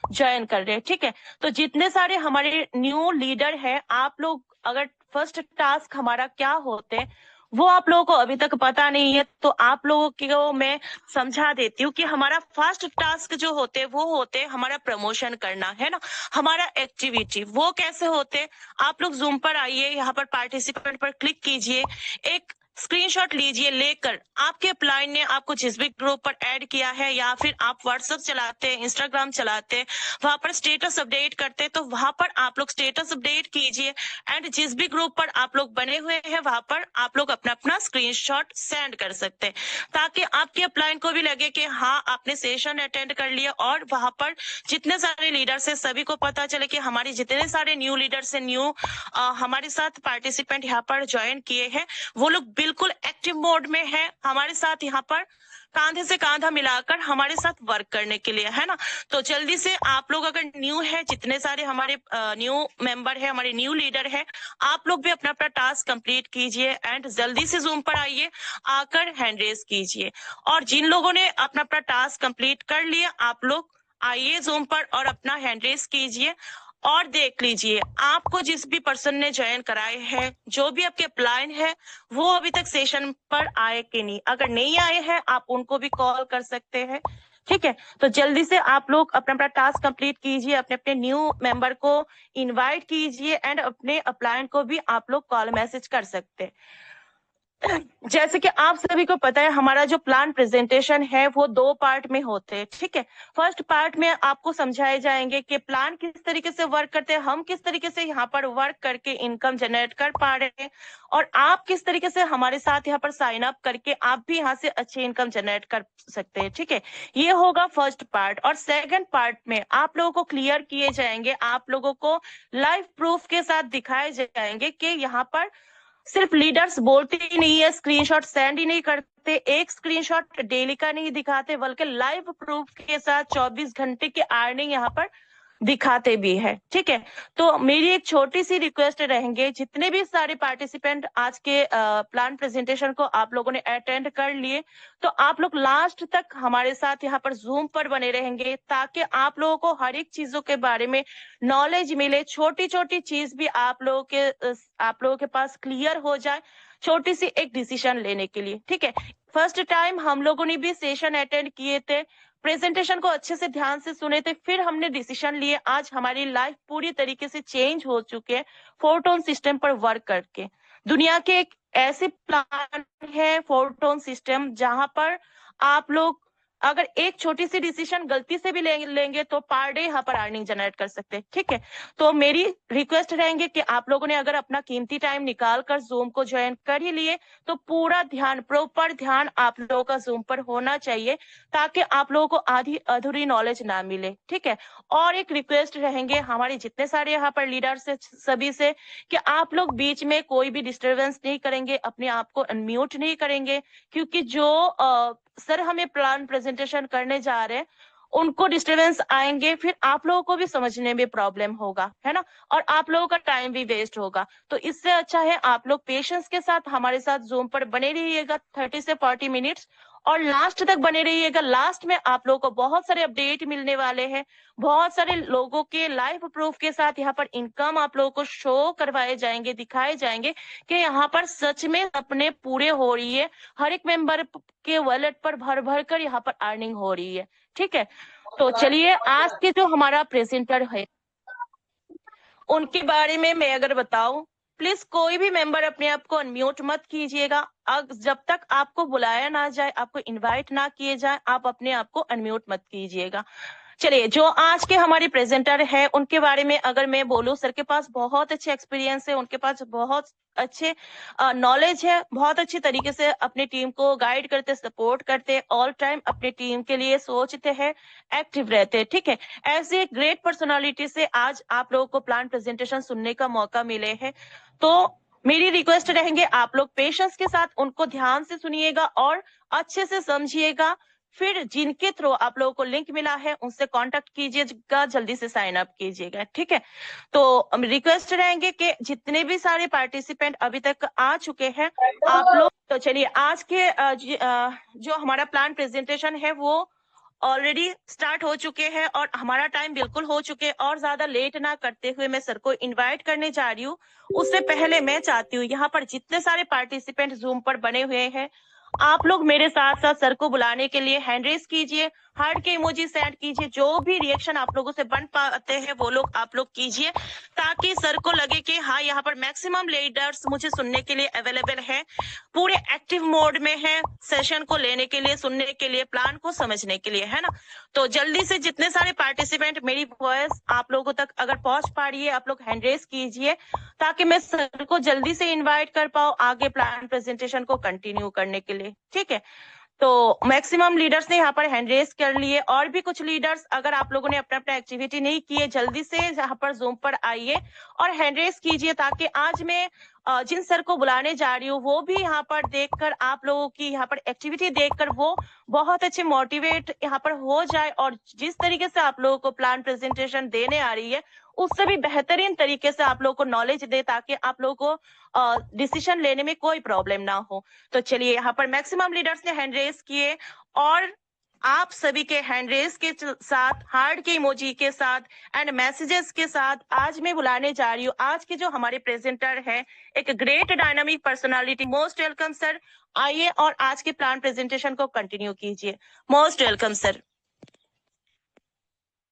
Join कर रहे हैं। ठीक है, तो जितने सारे हमारे न्यू लीडर हैं, आप लोग अगर फर्स्ट टास्क हमारा क्या होते हैं वो आप लोगों को अभी तक पता नहीं है, तो आप लोगों को मैं समझा देती हूँ कि हमारा फर्स्ट टास्क जो होते हैं वो होते हैं हमारा प्रमोशन करना, है ना। हमारा एक्टिविटी वो कैसे होते हैं, आप लोग जूम पर आइए, यहाँ पर पार्टिसिपेंट पर क्लिक कीजिए, एक स्क्रीनशॉट लीजिए, लेकर आपके अपलाइन ने आपको जिस भी ग्रुप पर ऐड किया है, या फिर आप व्हाट्सएप चलाते हैं, इंस्टाग्राम चलाते हैं, वहां पर स्टेटस अपडेट करते हैं, तो वहां पर आप लोग स्टेटस अपडेट कीजिए। एंड जिस भी ग्रुप पर आप लोग बने हुए हैं वहां पर आप लोग अपना अपना स्क्रीनशॉट सेंड कर सकते हैं, ताकि आपके अपलाइन को भी लगे कि हाँ आपने सेशन अटेंड कर लिया। और वहां पर जितने सारे लीडर्स है सभी को पता चले कि हमारे जितने सारे न्यू लीडर्स है, न्यू हमारे साथ पार्टिसिपेंट यहाँ पर ज्वाइन किए हैं, वो लोग बिल्कुल एक्टिव मोड में है, हमारे साथ यहाँ पर कांधे से कांधा मिलाकर हमारे साथ वर्क करने के लिए, है ना। तो जल्दी से आप लोग अगर न्यू है, जितने सारे हमारे न्यू मेंबर है, हमारे न्यू लीडर है, आप लोग भी अपना अपना टास्क कंप्लीट कीजिए एंड जल्दी से जूम पर आइए, आकर हैंड रेस कीजिए। और जिन लोगों ने अपना अपना टास्क कंप्लीट कर लिया, आप लोग आइए जूम पर और अपना हैंड रेस कीजिए। और देख लीजिए, आपको जिस भी पर्सन ने ज्वाइन कराए हैं, जो भी आपके अपलाइन है, वो अभी तक सेशन पर आए कि नहीं। अगर नहीं आए हैं आप उनको भी कॉल कर सकते हैं। ठीक है, तो जल्दी से आप लोग अपना अपना टास्क कंप्लीट कीजिए, अपने अपने न्यू मेंबर को इनवाइट कीजिए एंड अपने अपलाइन को भी आप लोग कॉल मैसेज कर सकते हैं। जैसे कि आप सभी को पता है, हमारा जो प्लान प्रेजेंटेशन है वो 2 पार्ट में होते हैं। ठीक है, फर्स्ट पार्ट में आपको समझाए जाएंगे कि प्लान किस तरीके से वर्क करते हैं, हम किस तरीके से यहाँ पर वर्क करके इनकम जनरेट कर पा रहे हैं, और आप किस तरीके से हमारे साथ यहाँ पर साइन अप करके आप भी यहाँ से अच्छी इनकम जनरेट कर सकते हैं। ठीक है, ये होगा फर्स्ट पार्ट। और सेकंड पार्ट में आप लोगों को क्लियर किए जाएंगे, आप लोगों को लाइव प्रूफ के साथ दिखाए जाएंगे कि यहाँ पर सिर्फ लीडर्स बोलते ही नहीं है, स्क्रीनशॉट सेंड ही नहीं करते, एक स्क्रीनशॉट डेली का नहीं दिखाते, बल्कि लाइव प्रूफ के साथ 24 घंटे की अर्निंग यहाँ पर दिखाते भी है। ठीक है, तो मेरी एक छोटी सी रिक्वेस्ट रहेंगे, जितने भी सारे पार्टिसिपेंट आज के प्लान प्रेजेंटेशन को आप लोगों ने अटेंड कर लिए, तो आप लोग लास्ट तक हमारे साथ यहाँ पर जूम पर बने रहेंगे, ताकि आप लोगों को हर एक चीजों के बारे में नॉलेज मिले, छोटी छोटी चीज भी आप लोगों के पास क्लियर हो जाए, छोटी सी एक डिसीजन लेने के लिए। ठीक है, फर्स्ट टाइम हम लोगों ने भी सेशन अटेंड किए थे, प्रेजेंटेशन को अच्छे से ध्यान से सुने थे, फिर हमने डिसीजन लिए। आज हमारी लाइफ पूरी तरीके से चेंज हो चुके हैं 4 टोन सिस्टम पर वर्क करके। दुनिया के एक ऐसे प्लान है 4 टोन सिस्टम, जहां पर आप लोग अगर एक छोटी सी डिसीजन गलती से भी लेंगे तो पर डे यहाँ पर अर्निंग जनरेट कर सकते हैं। ठीक है, तो मेरी रिक्वेस्ट रहेंगे कि आप लोगों ने अगर अपना कीमती टाइम निकाल कर जूम को ज्वाइन कर ही लिए, तो पूरा ध्यान, प्रॉपर ध्यान आप लोगों का जूम पर होना चाहिए, ताकि आप लोगों को आधी अधूरी नॉलेज ना मिले। ठीक है, और एक रिक्वेस्ट रहेंगे हमारे जितने सारे यहाँ पर लीडर्स है सभी से, कि आप लोग बीच में कोई भी डिस्टरबेंस नहीं करेंगे, अपने आप को अनम्यूट नहीं करेंगे, क्योंकि जो सर हमें प्लान प्रेजेंटेशन करने जा रहे हैं उनको डिस्टरबेंस आएंगे, फिर आप लोगों को भी समझने में प्रॉब्लम होगा, है ना, और आप लोगों का टाइम भी वेस्ट होगा। तो इससे अच्छा है आप लोग पेशेंस के साथ हमारे साथ जूम पर बने रहिएगा 30 से 40 मिनट्स, और लास्ट तक बने रहिएगा। लास्ट में आप लोगों को बहुत सारे अपडेट मिलने वाले हैं, बहुत सारे लोगों के लाइव प्रूफ के साथ यहाँ पर इनकम आप लोगों को शो करवाए जाएंगे, दिखाए जाएंगे कि यहाँ पर सच में अपने पूरे हो रही है, हर एक मेंबर के वॉलेट पर भर भर कर यहाँ पर अर्निंग हो रही है। ठीक है, तो चलिए आज के जो हमारा प्रेजेंटर है उनके बारे में मैं अगर बताऊं, प्लीज कोई भी मेंबर अपने आप को अनम्यूट मत कीजिएगा। जब तक आपको बुलाया ना जाए, आपको इनवाइट ना किए जाए, आप अपने आप को अनम्यूट मत कीजिएगा। चलिए, जो आज के हमारे प्रेजेंटर है उनके बारे में अगर मैं बोलूं, सर के पास बहुत अच्छे एक्सपीरियंस है, उनके पास बहुत अच्छे नॉलेज है, बहुत अच्छी तरीके से अपनी टीम को गाइड करते, सपोर्ट करते, ऑल टाइम अपनी टीम के लिए सोचते हैं, एक्टिव रहते हैं। ठीक है, ऐसे एक ग्रेट पर्सनालिटी से आज आप लोगों को प्लान प्रेजेंटेशन सुनने का मौका मिले है, तो मेरी रिक्वेस्ट रहेंगे आप लोग पेशेंस के साथ उनको ध्यान से सुनिएगा और अच्छे से समझिएगा। फिर जिनके थ्रू आप लोगों को लिंक मिला है उनसे कांटेक्ट कीजिएगा, जल्दी से साइन अप कीजिएगा। ठीक है, तो रिक्वेस्ट रहेंगे कि जितने भी सारे पार्टिसिपेंट अभी तक आ चुके हैं आप लोग, तो चलिए आज के जो हमारा प्लान प्रेजेंटेशन है वो ऑलरेडी स्टार्ट हो चुके हैं और हमारा टाइम बिल्कुल हो चुके, और ज्यादा लेट ना करते हुए मैं सर को इनवाइट करने जा रही हूँ। उससे पहले मैं चाहती हूँ यहाँ पर जितने सारे पार्टिसिपेंट जूम पर बने हुए हैं, आप लोग मेरे साथ साथ सर को बुलाने के लिए हैंड रेस कीजिए, हार्ट के इमोजी सेंड कीजिए, जो भी रिएक्शन आप लोगों से बन पाते हैं वो लोग आप लोग कीजिए, ताकि सर को लगे कि हाँ यहाँ पर मैक्सिमम लीडर्स मुझे सुनने के लिए अवेलेबल है, पूरे एक्टिव मोड में है, सेशन को लेने के लिए, सुनने के लिए, प्लान को समझने के लिए, है ना। तो जल्दी से जितने सारे पार्टिसिपेंट मेरी वॉइस आप लोगों तक अगर पहुंच पा रही है, आप लोग हैंड रेस कीजिए, ताकि मैं सर को जल्दी से इनवाइट कर पाऊं आगे प्लान प्रेजेंटेशन को कंटिन्यू करने के लिए। ठीक है, तो मैक्सिमम लीडर्स ने यहाँ पर हैंड रेस कर लिए, और भी कुछ लीडर्स अगर आप लोगों ने अपना अपना एक्टिविटी नहीं की है, जल्दी से यहाँ पर जूम पर आइए और हैंड रेस कीजिए, ताकि आज मैं जिन सर को बुलाने जा रही हूँ वो भी यहाँ पर देखकर, आप लोगों की यहाँ पर एक्टिविटी देखकर वो बहुत अच्छे मोटिवेट यहाँ पर हो जाए, और जिस तरीके से आप लोगों को प्लान प्रेजेंटेशन देने आ रही है उससे भी बेहतरीन तरीके से आप लोगों को नॉलेज दे, ताकि आप लोगों को डिसीजन लेने में कोई प्रॉब्लम ना हो। तो चलिए, यहाँ पर मैक्सिमम लीडर्स ने हैंड रेस किए, और आप सभी के हैंड रेस के साथ, हार्ट के इमोजी के साथ एंड मैसेजेस के साथ आज मैं बुलाने जा रही हूँ आज के जो हमारे प्रेजेंटर है, एक great dynamic personality. Most welcome sir, आइए और आज के प्लान प्रेजेंटेशन को कंटिन्यू कीजिए। Most welcome sir.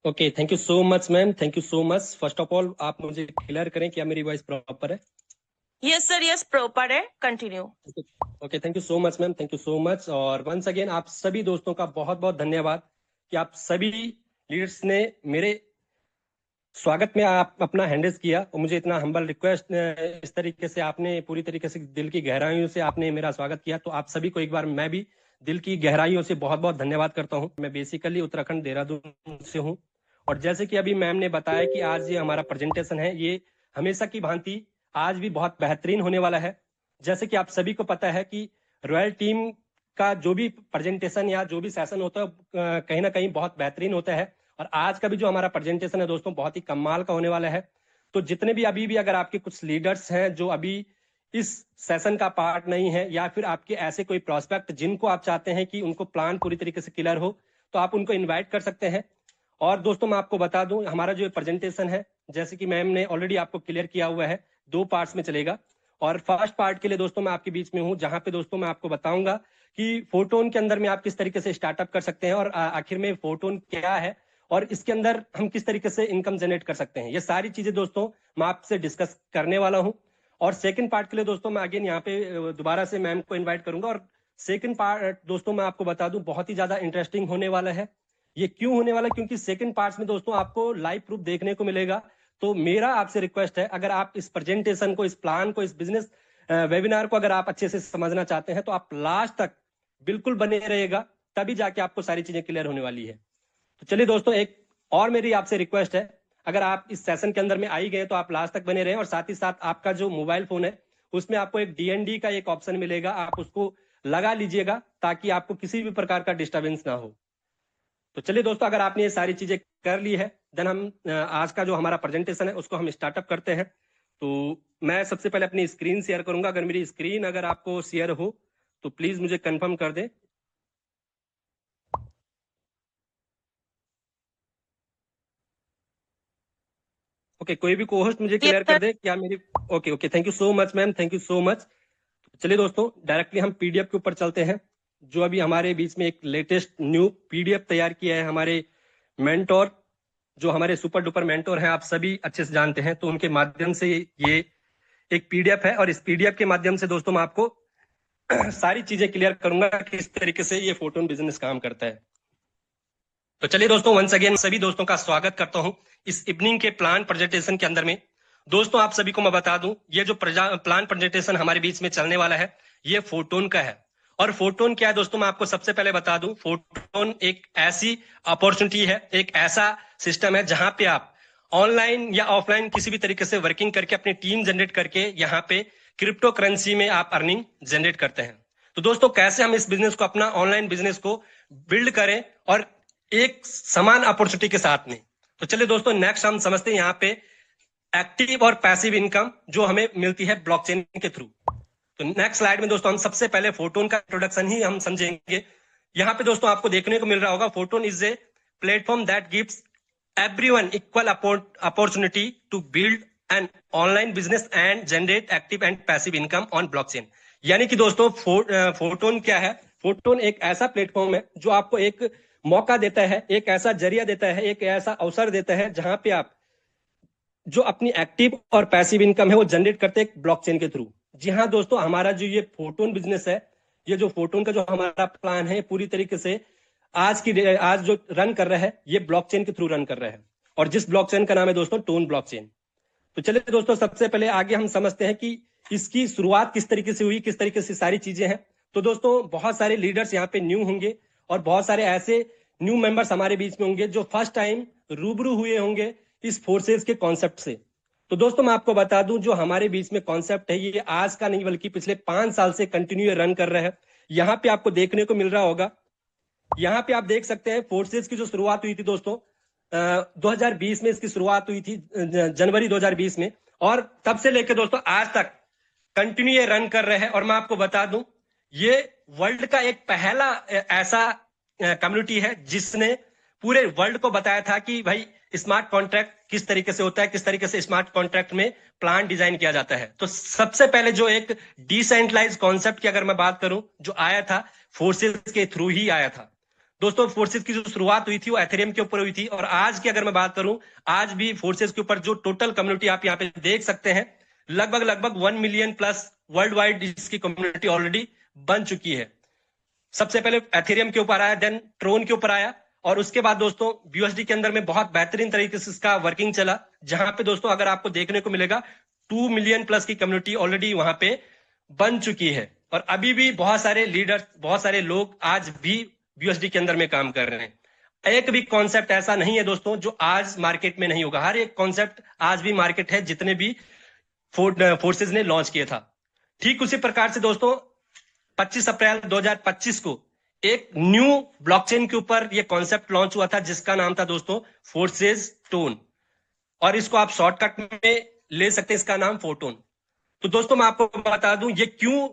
Okay, thank you so much ma'am, thank you so much. First of all आप मुझे क्लियर करें क्या मेरी वॉइस प्रॉपर है? यस सर, यस प्रॉपर है, continue. Okay, thank you so much ma'am, thank you so much. और once again आप सभी दोस्तों का बहुत बहुत धन्यवाद कि आप सभी लीडर्स ने मेरे स्वागत में आप अपना हैंडल्स किया, और मुझे इतना हम्बल रिक्वेस्ट, इस तरीके से आपने पूरी तरीके से दिल की गहराइयों से आपने मेरा स्वागत किया, तो आप सभी को एक बार मैं भी दिल की गहराइयों से बहुत बहुत धन्यवाद करता हूं। मैं बेसिकली उत्तराखंड देहरादून से हूं, और जैसे कि अभी मैम ने बताया कि आज ये हमारा प्रेजेंटेशन है, ये हमेशा की भांति आज भी बहुत बेहतरीन होने वाला है। जैसे कि आप सभी को पता है कि रॉयल टीम का जो भी प्रेजेंटेशन या जो भी सेशन होता है कहीं ना कहीं बहुत बेहतरीन होता है, और आज का भी जो हमारा प्रेजेंटेशन है दोस्तों बहुत ही कमाल का होने वाला है। तो जितने भी अभी भी अगर आपके कुछ लीडर्स हैं जो अभी इस सेशन का पार्ट नहीं है, या फिर आपके ऐसे कोई प्रोस्पेक्ट जिनको आप चाहते हैं कि उनको प्लान पूरी तरीके से क्लियर हो, तो आप उनको इन्वाइट कर सकते हैं। और दोस्तों मैं आपको बता दूं, हमारा जो प्रेजेंटेशन है जैसे कि मैम ने ऑलरेडी आपको क्लियर किया हुआ है, 2 पार्ट्स में चलेगा। और फर्स्ट पार्ट के लिए दोस्तों मैं आपके बीच में हूं, जहां पे दोस्तों मैं आपको बताऊंगा कि फोटोन के अंदर में आप किस तरीके से स्टार्टअप कर सकते हैं, और आखिर में फोटोन क्या है, और इसके अंदर हम किस तरीके से इनकम जनरेट कर सकते हैं। ये सारी चीजें दोस्तों मैं आपसे डिस्कस करने वाला हूं। और सेकंड पार्ट के लिए दोस्तों मैं अगेन यहाँ पे दोबारा से मैम को इन्वाइट करूंगा। और सेकंड पार्ट दोस्तों मैं आपको बता दूं बहुत ही ज्यादा इंटरेस्टिंग होने वाला है। ये क्यों होने वाला है? क्योंकि सेकंड पार्ट में दोस्तों आपको लाइव प्रूफ देखने को मिलेगा। तो मेरा आपसे रिक्वेस्ट है, अगर आप इस प्रेजेंटेशन को, इस प्लान को, इस बिजनेस वेबिनार को अगर आप अच्छे से समझना चाहते हैं, तो आप लास्ट तक बिल्कुल बने रहेगा, तभी जाके आपको सारी चीजें क्लियर होने वाली है। तो चलिए दोस्तों, एक और मेरी आपसे रिक्वेस्ट है, अगर आप इस सेशन के अंदर में आई गए तो आप लास्ट तक बने रहें, और साथ ही साथ आपका जो मोबाइल फोन है उसमें आपको एक डीएनडी का एक ऑप्शन मिलेगा, आप उसको लगा लीजिएगा ताकि आपको किसी भी प्रकार का डिस्टर्बेंस ना हो। तो चलिए दोस्तों, अगर आपने ये सारी चीजें कर ली है, देन हम आज का जो हमारा प्रेजेंटेशन है उसको हम स्टार्टअप करते हैं। तो मैं सबसे पहले अपनी स्क्रीन शेयर करूंगा। अगर मेरी स्क्रीन अगर आपको शेयर हो तो प्लीज मुझे कंफर्म कर दें। ओके, कोई भी कोहोस्ट मुझे क्लियर कर दे क्या मेरी। Okay okay, thank you so much ma'am, thank you so much. चलिए दोस्तों, डायरेक्टली हम पीडीएफ के ऊपर चलते हैं। जो अभी हमारे बीच में एक लेटेस्ट न्यू पीडीएफ तैयार किया है हमारे मेंटोर, जो हमारे सुपर डुपर मेंटोर हैं, आप सभी अच्छे से जानते हैं, तो उनके माध्यम से ये एक पीडीएफ है, और इस पीडीएफ के माध्यम से दोस्तों मैं आपको सारी चीजें क्लियर करूंगा कि किस तरीके से ये फोटोन बिजनेस काम करता है। तो चलिए दोस्तों, वंस अगेन सभी दोस्तों का स्वागत करता हूं इस इवनिंग के प्लान प्रेजेंटेशन के अंदर में। दोस्तों आप सभी को मैं बता दूं, ये जो प्लान प्रेजेंटेशन हमारे बीच में चलने वाला है, ये फोटोन का है। और फोटोन क्या है दोस्तों, मैं आपको सबसे पहले बता दूं, फोटोन एक ऐसी अपॉर्चुनिटी है, एक ऐसा सिस्टम है जहां पे आप ऑनलाइन या ऑफलाइन किसी भी तरीके से वर्किंग करके अपनी टीम जनरेट करके यहाँ पे क्रिप्टो करेंसी में आप अर्निंग जनरेट करते हैं। तो दोस्तों कैसे हम इस बिजनेस को, अपना ऑनलाइन बिजनेस को बिल्ड करें और एक समान अपॉर्चुनिटी के साथ में। तो चलिए दोस्तों, नेक्स्ट हम समझते हैं यहाँ पे एक्टिव और पैसिव इनकम जो हमें मिलती है ब्लॉकचेन के थ्रू। तो नेक्स्ट स्लाइड में दोस्तों हम सबसे पहले फोटोन का इंट्रोडक्शन ही हम समझेंगे। यहाँ पे दोस्तों आपको देखने को मिल रहा होगा, Photon is a platform that gives everyone equal opportunity to build an online business and generate active and passive income on blockchain. यानी कि दोस्तों फोटोन क्या है? फोटोन एक ऐसा प्लेटफॉर्म है जो आपको एक मौका देता है, एक ऐसा जरिया देता है, एक ऐसा अवसर देता है जहां पे आप जो अपनी एक्टिव और पैसिव इनकम है वो जनरेट करते हैं ब्लॉकचेन के थ्रू। जी हाँ दोस्तों, हमारा जो ये फोटोन बिजनेस है, ये जो फोटोन का जो हमारा प्लान है, पूरी तरीके से आज जो रन कर रहा है ये ब्लॉकचेन के थ्रू रन कर रहा है, और जिस ब्लॉकचेन का नाम है दोस्तों टोन ब्लॉकचेन। तो चलिए दोस्तों, सबसे पहले आगे हम समझते हैं कि इसकी शुरुआत किस तरीके से हुई, किस तरीके से सारी चीजें हैं। तो दोस्तों, बहुत सारे लीडर्स यहाँ पे न्यू होंगे और बहुत सारे ऐसे न्यू मेंबर्स हमारे बीच में होंगे जो फर्स्ट टाइम रूबरू हुए होंगे इस फोर्सेज के कॉन्सेप्ट से। तो दोस्तों, मैं आपको बता दूं, जो हमारे बीच में कॉन्सेप्ट है ये आज का नहीं बल्कि पिछले 5 साल से कंटिन्यू रन कर रहा है। यहाँ पे आपको देखने को मिल रहा होगा, यहाँ पे आप देख सकते हैं फोर्सेज की जो शुरुआत हुई थी दोस्तों 2020 में इसकी शुरुआत हुई थी, जनवरी 2020 में, और तब से लेकर दोस्तों आज तक कंटिन्यू रन कर रहे हैं। और मैं आपको बता दूं, ये वर्ल्ड का एक पहला ऐसा कम्युनिटी है जिसने पूरे वर्ल्ड को बताया था कि भाई स्मार्ट कॉन्ट्रैक्ट किस तरीके से होता है, किस तरीके से स्मार्ट कॉन्ट्रैक्ट में प्लान डिजाइन किया जाता है। तो सबसे पहले जो एक डिसेंट्रलाइज कॉन्सेप्ट की अगर मैं बात करूं, जो आया था फोर्सेज के थ्रू ही आया था दोस्तों। फोर्सेज की जो शुरुआत हुई थी वो एथेरियम के ऊपर हुई थी, और आज की अगर मैं बात करूं, आज भी फोर्सेज के ऊपर जो टोटल कम्युनिटी आप यहाँ पे देख सकते हैं, लगभग 1 मिलियन प्लस वर्ल्ड वाइड इसकी कम्युनिटी ऑलरेडी बन चुकी है। सबसे पहले एथेरियम के ऊपर आया, देन ट्रोन के ऊपर आया, और उसके बाद दोस्तों BUSD के अंदर में बहुत बेहतरीन तरीके से इसका वर्किंग चला, जहां पे दोस्तों अगर आपको देखने को मिलेगा 2 मिलियन प्लस की कम्युनिटी ऑलरेडी वहां पे बन चुकी है। और अभी भी बहुत सारे लीडर्स, बहुत सारे लोग आज भी BUSD के अंदर में काम कर रहे हैं। एक भी कॉन्सेप्ट ऐसा नहीं है दोस्तों जो आज मार्केट में नहीं होगा। हर एक कॉन्सेप्ट आज भी मार्केट है, जितने भी फोर्सेज ने लॉन्च किया था। ठीक उसी प्रकार से दोस्तों 25 अप्रैल 2025 को एक न्यू ब्लॉकचेन के ऊपर ये कॉन्सेप्ट लॉन्च हुआ था, जिसका नाम था दोस्तों फोर्सेज टोन, और इसको आप शॉर्टकट में ले सकते हैं, इसका नाम फोटोन। तो दोस्तों मैं आपको बता दूं ये क्यों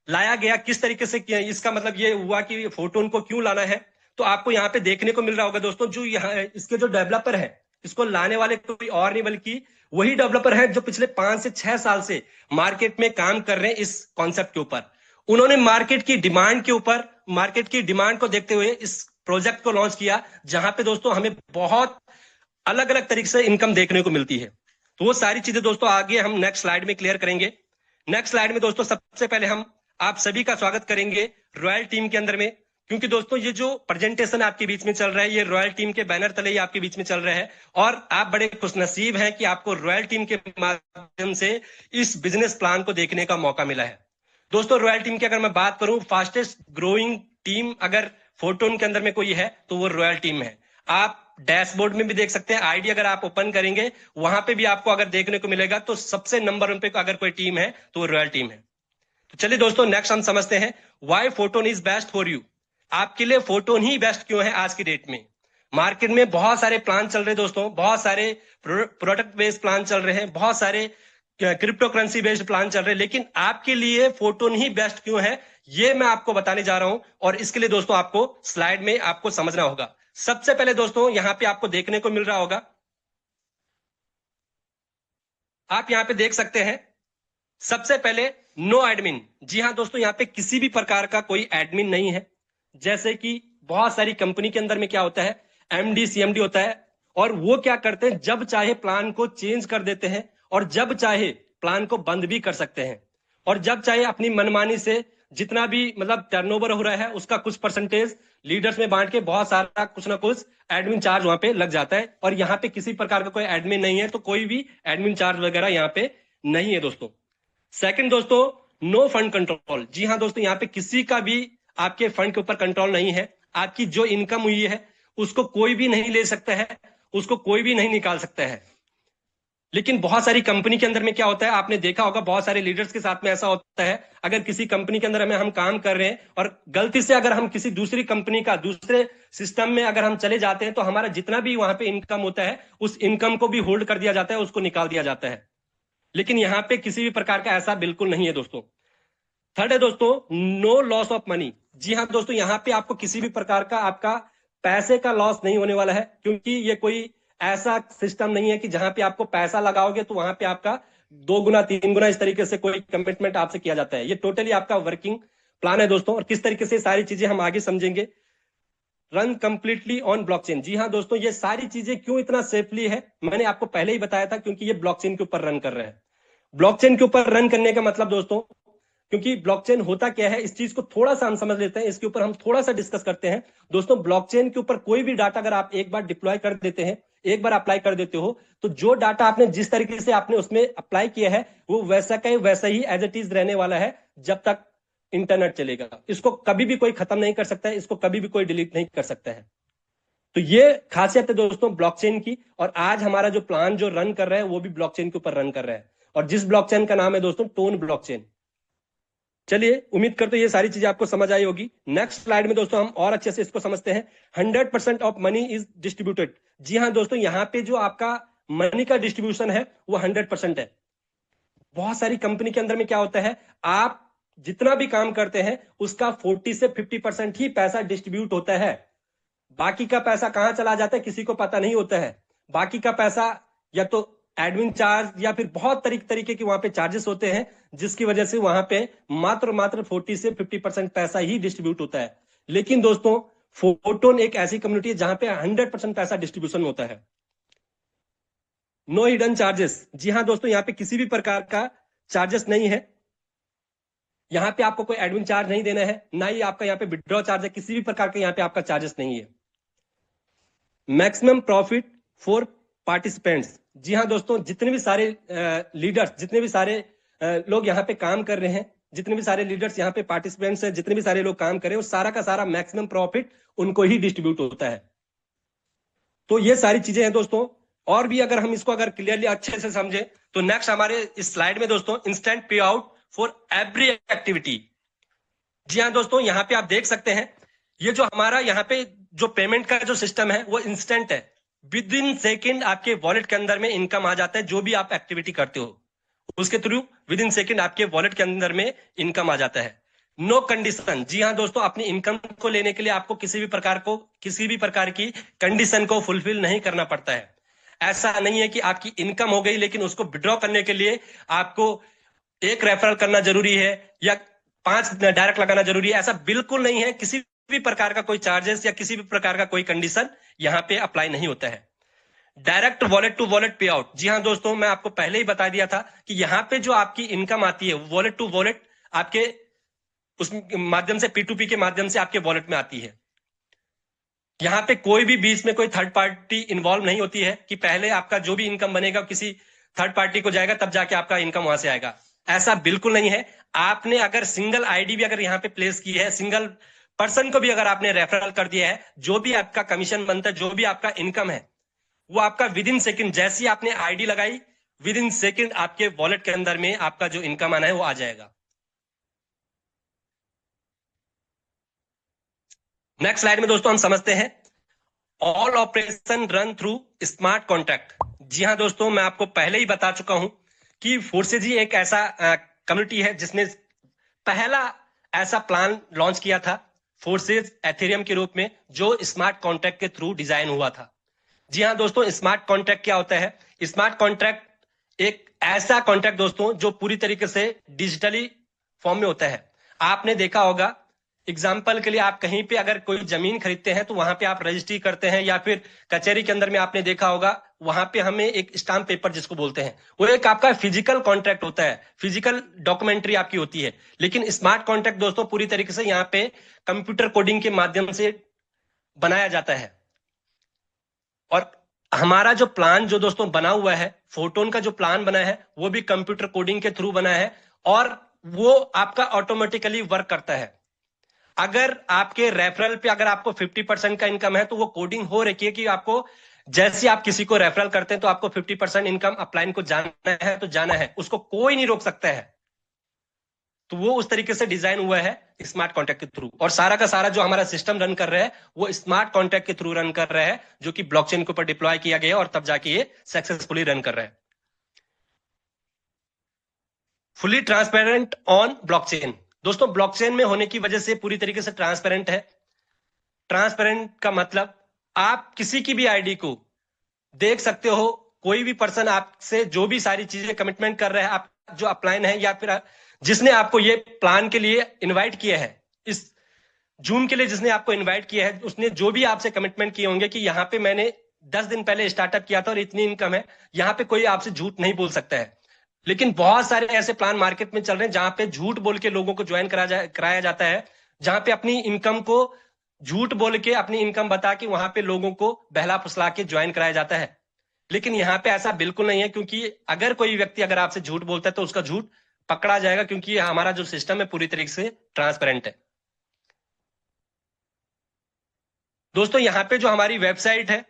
लाया गया, किस तरीके से किया, इसका मतलब ये हुआ कि फोटोन को क्यों लाना है। तो आपको यहाँ पे देखने को मिल रहा होगा दोस्तों, जो यहाँ इसके जो डेवलपर है, इसको लाने वाले कोई और नहीं बल्कि वही डेवलपर है जो पिछले 5 से 6 साल से मार्केट में काम कर रहे हैं इस कॉन्सेप्ट के ऊपर। उन्होंने मार्केट की डिमांड के ऊपर, मार्केट की डिमांड को देखते हुए इस प्रोजेक्ट को लॉन्च किया, जहां पे दोस्तों हमें बहुत अलग अलग तरीके से इनकम देखने को मिलती है। तो वो सारी चीजें दोस्तों आगे हम नेक्स्ट स्लाइड में क्लियर करेंगे। नेक्स्ट स्लाइड में दोस्तों सबसे पहले हम आप सभी का स्वागत करेंगे रॉयल टीम के अंदर में, क्योंकि दोस्तों ये जो प्रेजेंटेशन आपके बीच में चल रहा है ये रॉयल टीम के बैनर तले ही आपके बीच में चल रहा है, और आप बड़े खुशनसीब हैं कि आपको रॉयल टीम के माध्यम से इस बिजनेस प्लान को देखने का मौका मिला है। दोस्तों रॉयल टीम की अगर मैं बात करूं, फास्टेस्ट ग्रोइंग टीम अगर फोटोन के अंदर में कोई है तो वो रॉयल टीम है। आप डैशबोर्ड में भी देख सकते हैं, आईडी अगर आप ओपन करेंगे वहां पे भी आपको अगर देखने को मिलेगा, तो सबसे नंबर 1 पे अगर कोई टीम है तो वो रॉयल टीम है। तो चलिए दोस्तों नेक्स्ट हम समझते हैं why photon is best for you. आपके लिए फोटोन ही बेस्ट क्यों है आज की डेट में। मार्केट में बहुत सारे प्लान चल रहे हैं दोस्तों, बहुत सारे प्रोडक्ट बेस्ड प्लान चल रहे हैं, बहुत सारे क्रिप्टो करेंसी बेस्ड प्लान चल रहे हैं, लेकिन आपके लिए फोटोन ही बेस्ट क्यों है ये मैं आपको बताने जा रहा हूं। और इसके लिए दोस्तों आपको स्लाइड में आपको समझना होगा। सबसे पहले दोस्तों यहां पे आपको देखने को मिल रहा होगा, आप यहां पे देख सकते हैं सबसे पहले नो एडमिन। जी हां दोस्तों, यहां पे किसी भी प्रकार का कोई एडमिन नहीं है। जैसे कि बहुत सारी कंपनी के अंदर में क्या होता है, MD CMD होता है, और वो क्या करते हैं जब चाहे प्लान को चेंज कर देते हैं, और जब चाहे प्लान को बंद भी कर सकते हैं, और जब चाहे अपनी मनमानी से जितना भी मतलब टर्नओवर हो रहा है उसका कुछ परसेंटेज लीडर्स में बांट के बहुत सारा कुछ ना कुछ एडमिन चार्ज वहां पे लग जाता है। और यहाँ पे किसी प्रकार का कोई एडमिन नहीं है, तो कोई भी एडमिन चार्ज वगैरह यहाँ पे नहीं है दोस्तों। सेकंड दोस्तों, नो फंड कंट्रोल। जी हाँ दोस्तों, यहाँ पे किसी का भी आपके फंड के ऊपर कंट्रोल नहीं है। आपकी जो इनकम हुई है उसको कोई भी नहीं ले सकता है, उसको कोई भी नहीं निकाल सकता है। लेकिन बहुत सारी कंपनी के अंदर में क्या होता है, आपने देखा होगा बहुत सारे लीडर्स के साथ में ऐसा होता है, अगर किसी कंपनी के अंदर में हम काम कर रहे हैं और गलती से अगर हम किसी दूसरी कंपनी का दूसरे सिस्टम में अगर हम चले जाते हैं, तो हमारा जितना भी वहां पे इनकम होता है उस इनकम को भी होल्ड कर दिया जाता है, उसको निकाल दिया जाता है। लेकिन यहाँ पे किसी भी प्रकार का ऐसा बिल्कुल नहीं है दोस्तों। थर्ड है दोस्तों, नो लॉस ऑफ मनी। जी हाँ दोस्तों, यहाँ पे आपको किसी भी प्रकार का आपका पैसे का लॉस नहीं होने वाला है, क्योंकि ये कोई ऐसा सिस्टम नहीं है कि जहां पे आपको पैसा लगाओगे तो वहां पे आपका 2 गुना 3 गुना इस तरीके से कोई कमिटमेंट आपसे किया जाता है। ये टोटली आपका वर्किंग प्लान है दोस्तों, और किस तरीके से सारी चीजें हम आगे समझेंगे। Run completely on blockchain. जी हाँ दोस्तों, ये सारी चीजें क्यों इतना सेफली है, मैंने आपको पहले ही बताया था, क्योंकि ये ब्लॉकचेन के ऊपर रन कर रहे हैं। ब्लॉकचेन के ऊपर रन करने का मतलब दोस्तों, क्योंकि ब्लॉकचेन होता क्या है, इस चीज को थोड़ा सा हम समझ लेते हैं, इसके ऊपर हम थोड़ा सा डिस्कस करते हैं। दोस्तों, ब्लॉकचेन के ऊपर कोई भी डाटा अगर आप एक बार डिप्लॉय कर देते हैं, एक बार अप्लाई कर देते हो, तो जो डाटा आपने जिस तरीके से आपने उसमें अप्लाई किया है, वो वैसा का वैसा ही एज इट इज रहने वाला है जब तक इंटरनेट चलेगा। इसको कभी भी कोई खत्म नहीं कर सकता है, इसको कभी भी कोई डिलीट नहीं कर सकता है। तो ये खासियत है दोस्तों ब्लॉकचेन की, और आज हमारा जो प्लान जो रन कर रहा है वो भी ब्लॉकचेन के ऊपर रन कर रहा है, और जिस ब्लॉकचेन का नाम है दोस्तों टोन ब्लॉकचेन। चलिए, उम्मीद करते ये सारी चीजें आपको समझ आई होगी। नेक्स्ट स्लाइड में दोस्तों हम और अच्छे से इसको समझते हैं। 100% ऑफ मनी इज डिस्ट्रीब्यूटेड। जी हाँ दोस्तों, यहाँ पे जो आपका मनी का डिस्ट्रीब्यूशन है वो 100% है। बहुत सारी कंपनी के अंदर में क्या होता है, आप जितना भी काम करते हैं उसका 40 से 50% ही पैसा डिस्ट्रीब्यूट होता है। बाकी का पैसा कहां चला जाता है किसी को पता नहीं होता है। बाकी का पैसा या तो एडमिन चार्ज या फिर बहुत तरीके के वहां पे चार्जेस होते हैं, जिसकी वजह से वहां पे मात्र 40 से 50% पैसा ही डिस्ट्रीब्यूट होता है। लेकिन दोस्तों, फोटोन एक ऐसी कम्युनिटी है जहां पे 100% पैसा डिस्ट्रीब्यूशन होता है। No hidden charges. जी हाँ दोस्तों, यहाँ पे किसी भी प्रकार का चार्जेस नहीं है। यहाँ पे आपको कोई एडमिन चार्ज नहीं देना है, ना ही आपका यहाँ पे विड्रॉ चार्ज है, किसी भी प्रकार का यहाँ पे आपका चार्जेस नहीं है। Maximum profit for participants. जी हाँ दोस्तों, जितने भी सारे लीडर्स, जितने भी सारे लोग यहाँ पे काम कर रहे हैं, जितने भी सारे लीडर्स यहाँ पे पार्टिसिपेंट्स हैं, जितने भी सारे लोग काम कर रहे हैं, वो सारा का सारा मैक्सिमम प्रॉफिट उनको ही डिस्ट्रीब्यूट होता है। तो ये सारी चीजें हैं दोस्तों। और भी अगर हम इसको अगर क्लियरली अच्छे से समझे तो नेक्स्ट हमारे इस स्लाइड में दोस्तों इंस्टेंट पे आउट फॉर एवरी एक्टिविटी। जी हाँ दोस्तों, यहाँ पे आप देख सकते हैं, ये जो हमारा यहाँ पे जो पेमेंट का जो सिस्टम है वो इंस्टेंट है। विद इन सेकेंड आपके वॉलेट के अंदर में इनकम आ जाता है। जो भी आप एक्टिविटी करते हो उसके थ्रू विद इन सेकेंड आपके वॉलेट के अंदर में इनकम आ जाता है। No condition. जी हाँ दोस्तों, अपनी इनकम को लेने के लिए आपको किसी भी प्रकार की कंडीशन को फुलफिल नहीं करना पड़ता है। ऐसा नहीं है कि आपकी इनकम हो गई लेकिन उसको विड्रॉ करने के लिए आपको एक रेफरल करना जरूरी है या 5 डायरेक्ट लगाना जरूरी है। ऐसा बिल्कुल नहीं है। किसी भी प्रकार का कोई चार्जेस या किसी भी प्रकार का कोई कंडीशन यहाँ पे अप्लाई नहीं होता है। डायरेक्ट वॉलेट टू वॉलेट पे आउट। जी हाँ दोस्तों, मैं आपको पहले ही बता दिया था कि यहाँ पे जो आपकी इनकम आती है वॉलेट टू वॉलेट आपके उस माध्यम से P2P के माध्यम से आपके वॉलेट में आती है। यहाँ पे कोई भी बीच में कोई थर्ड पार्टी इन्वॉल्व नहीं होती है कि पहले आपका जो भी इनकम बनेगा किसी थर्ड पार्टी को जाएगा तब जाके आपका इनकम वहां से आएगा। ऐसा बिल्कुल नहीं है। आपने अगर सिंगल आईडी भी अगर यहाँ पे प्लेस की है, सिंगल पर्सन को भी अगर आपने रेफरल कर दिया है, जो भी आपका कमीशन बनता है, जो भी आपका इनकम है, वो आपका विद इन सेकेंड, जैसी आपने आईडी लगाई विद इन सेकेंड आपके वॉलेट के अंदर में आपका जो इनकम आना है वो आ जाएगा। नेक्स्ट स्लाइड में दोस्तों हम समझते हैं all operation run through smart contract. जी हाँ दोस्तों, मैं आपको पहले ही बता चुका हूं कि फोर्सेज ही एक ऐसा कम्युनिटी है जिसने पहला ऐसा प्लान लॉन्च किया था, फोर्सेज एथेरियम के रूप में, जो स्मार्ट कॉन्ट्रैक्ट के थ्रू डिजाइन हुआ था। जी हाँ दोस्तों, स्मार्ट कॉन्ट्रैक्ट क्या होता है? स्मार्ट कॉन्ट्रैक्ट एक ऐसा कॉन्ट्रैक्ट दोस्तों जो पूरी तरीके से डिजिटली फॉर्म में होता है। आपने देखा होगा, एग्जाम्पल के लिए आप कहीं पे अगर कोई जमीन खरीदते हैं तो वहां पे आप रजिस्ट्री करते हैं, या फिर कचहरी के अंदर में आपने देखा होगा वहां पे हमें एक स्टाम्प पेपर जिसको बोलते हैं, वो एक आपका फिजिकल कॉन्ट्रैक्ट होता है, फिजिकल डॉक्यूमेंट्री आपकी होती है। लेकिन स्मार्ट कॉन्ट्रैक्ट दोस्तों पूरी तरीके से यहाँ पे कंप्यूटर कोडिंग के माध्यम से बनाया जाता है। और हमारा जो प्लान जो दोस्तों बना हुआ है, फोटोन का जो प्लान बना है वो भी कंप्यूटर कोडिंग के थ्रू बना है, और वो आपका ऑटोमेटिकली वर्क करता है। अगर आपके रेफरल पे अगर आपको 50% का इनकम है तो वो कोडिंग हो रखी है कि आपको जैसे आप किसी को रेफरल करते हैं तो आपको 50% इनकम अपलाइन को जाना है तो जाना है, उसको कोई नहीं रोक सकता है। तो वो उस तरीके से डिजाइन हुआ है स्मार्ट कॉन्ट्रैक्ट के थ्रू, और सारा का सारा जो हमारा सिस्टम रन कर रहा है वो स्मार्ट कॉन्ट्रैक्ट के थ्रू रन कर रहा है, जो कि ब्लॉकचेन के ऊपर डिप्लॉय किया गया और तब जाके ये सक्सेसफुली रन कर रहा है। Fully transparent on blockchain. दोस्तों ब्लॉकचेन में होने की वजह से पूरी तरीके से ट्रांसपेरेंट है। ट्रांसपेरेंट का मतलब आप किसी की भी आईडी को देख सकते हो, कोई भी पर्सन आपसे जो भी सारी चीजें कमिटमेंट कर रहे हैं, आप जो अपलाइन है या फिर जिसने आपको ये प्लान के लिए इनवाइट किया है, इस जून के लिए जिसने आपको इनवाइट किया है, उसने जो भी आपसे कमिटमेंट किए होंगे कि यहाँ पे मैंने 10 दिन पहले स्टार्टअप किया था और इतनी इनकम है, यहाँ पे कोई आपसे झूठ नहीं बोल सकता है। लेकिन बहुत सारे ऐसे प्लान मार्केट में चल रहे हैं जहां पे झूठ बोल के लोगों को ज्वाइन कराया जाता है, जहां पे अपनी इनकम को झूठ बोल के अपनी इनकम बता के वहां पे लोगों को बहला फुसला के ज्वाइन कराया जाता है। लेकिन यहाँ पे ऐसा बिल्कुल नहीं है, क्योंकि अगर कोई व्यक्ति अगर आपसे झूठ बोलता है तो उसका झूठ पकड़ा जाएगा, क्योंकि हमारा जो सिस्टम है पूरी तरीके से ट्रांसपेरेंट है। दोस्तों यहाँ पे जो हमारी वेबसाइट है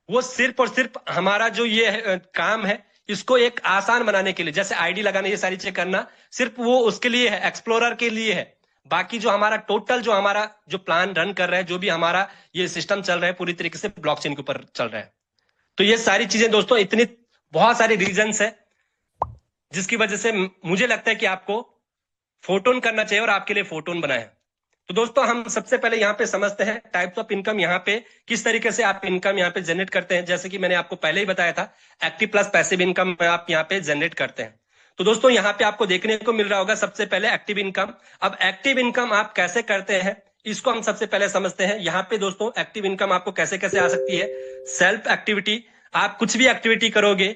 वो सिर्फ और सिर्फ हमारा जो ये काम है, इसको एक आसान बनाने के लिए, जैसे आईडी लगाना, ये सारी चीजें करना, सिर्फ वो उसके लिए है, एक्सप्लोरर के लिए है। बाकी जो हमारा टोटल जो हमारा जो प्लान रन कर रहा है, जो भी हमारा ये सिस्टम चल रहा है, पूरी तरीके से ब्लॉकचेन के ऊपर चल रहा है। तो ये सारी चीजें दोस्तों, इतनी बहुत सारे रीजंस है जिसकी वजह से मुझे लगता है कि आपको फोटोन करना चाहिए और आपके लिए फोटोन बनाए। तो दोस्तों हम सबसे पहले यहाँ पे समझते हैं टाइप्स ऑफ इनकम, यहाँ पे किस तरीके से आप इनकम यहाँ पे जनरेट करते हैं। जैसे कि मैंने आपको पहले ही बताया था, एक्टिव प्लस पैसिव इनकम आप यहाँ पे जनरेट करते हैं। तो दोस्तों यहाँ पे आपको देखने को मिल रहा होगा सबसे पहले एक्टिव इनकम। अब एक्टिव इनकम आप कैसे करते हैं, इसको हम सबसे पहले समझते हैं। यहाँ पे दोस्तों एक्टिव इनकम आपको कैसे कैसे आ सकती है। सेल्फ एक्टिविटी, आप कुछ भी एक्टिविटी करोगे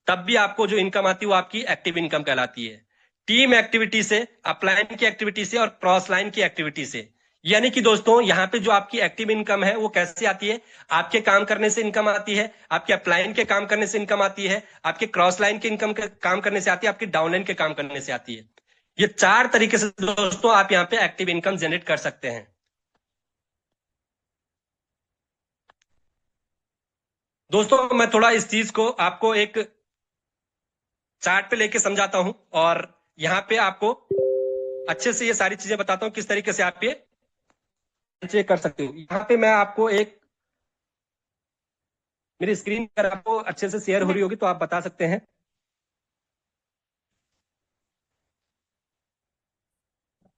तब भी आपको जो इनकम आती है वो आपकी एक्टिव इनकम कहलाती है। टीम एक्टिविटी से, अपलाइन की एक्टिविटी से और क्रॉस लाइन की एक्टिविटी से। यानी कि दोस्तों यहाँ पे जो आपकी एक्टिव इनकम है वो कैसे आती है, आपके काम करने से इनकम आती है, आपके अपलाइन के काम करने से इनकम आती है, आपके क्रॉस लाइन के इनकम के काम करने से आती है, आपके डाउनलाइन के काम करने से आती है। ये 4 तरीके से दोस्तों आप यहाँ पे एक्टिव इनकम जनरेट कर सकते हैं। दोस्तों मैं थोड़ा इस चीज को आपको एक चार्ट पे लेके समझाता हूं और यहाँ पे आपको अच्छे से ये सारी चीजें बताता हूं किस तरीके से आप ये कर सकते हो। यहाँ पे मैं आपको एक, मेरी स्क्रीन पर आपको अच्छे से शेयर हो रही होगी तो आप बता सकते हैं।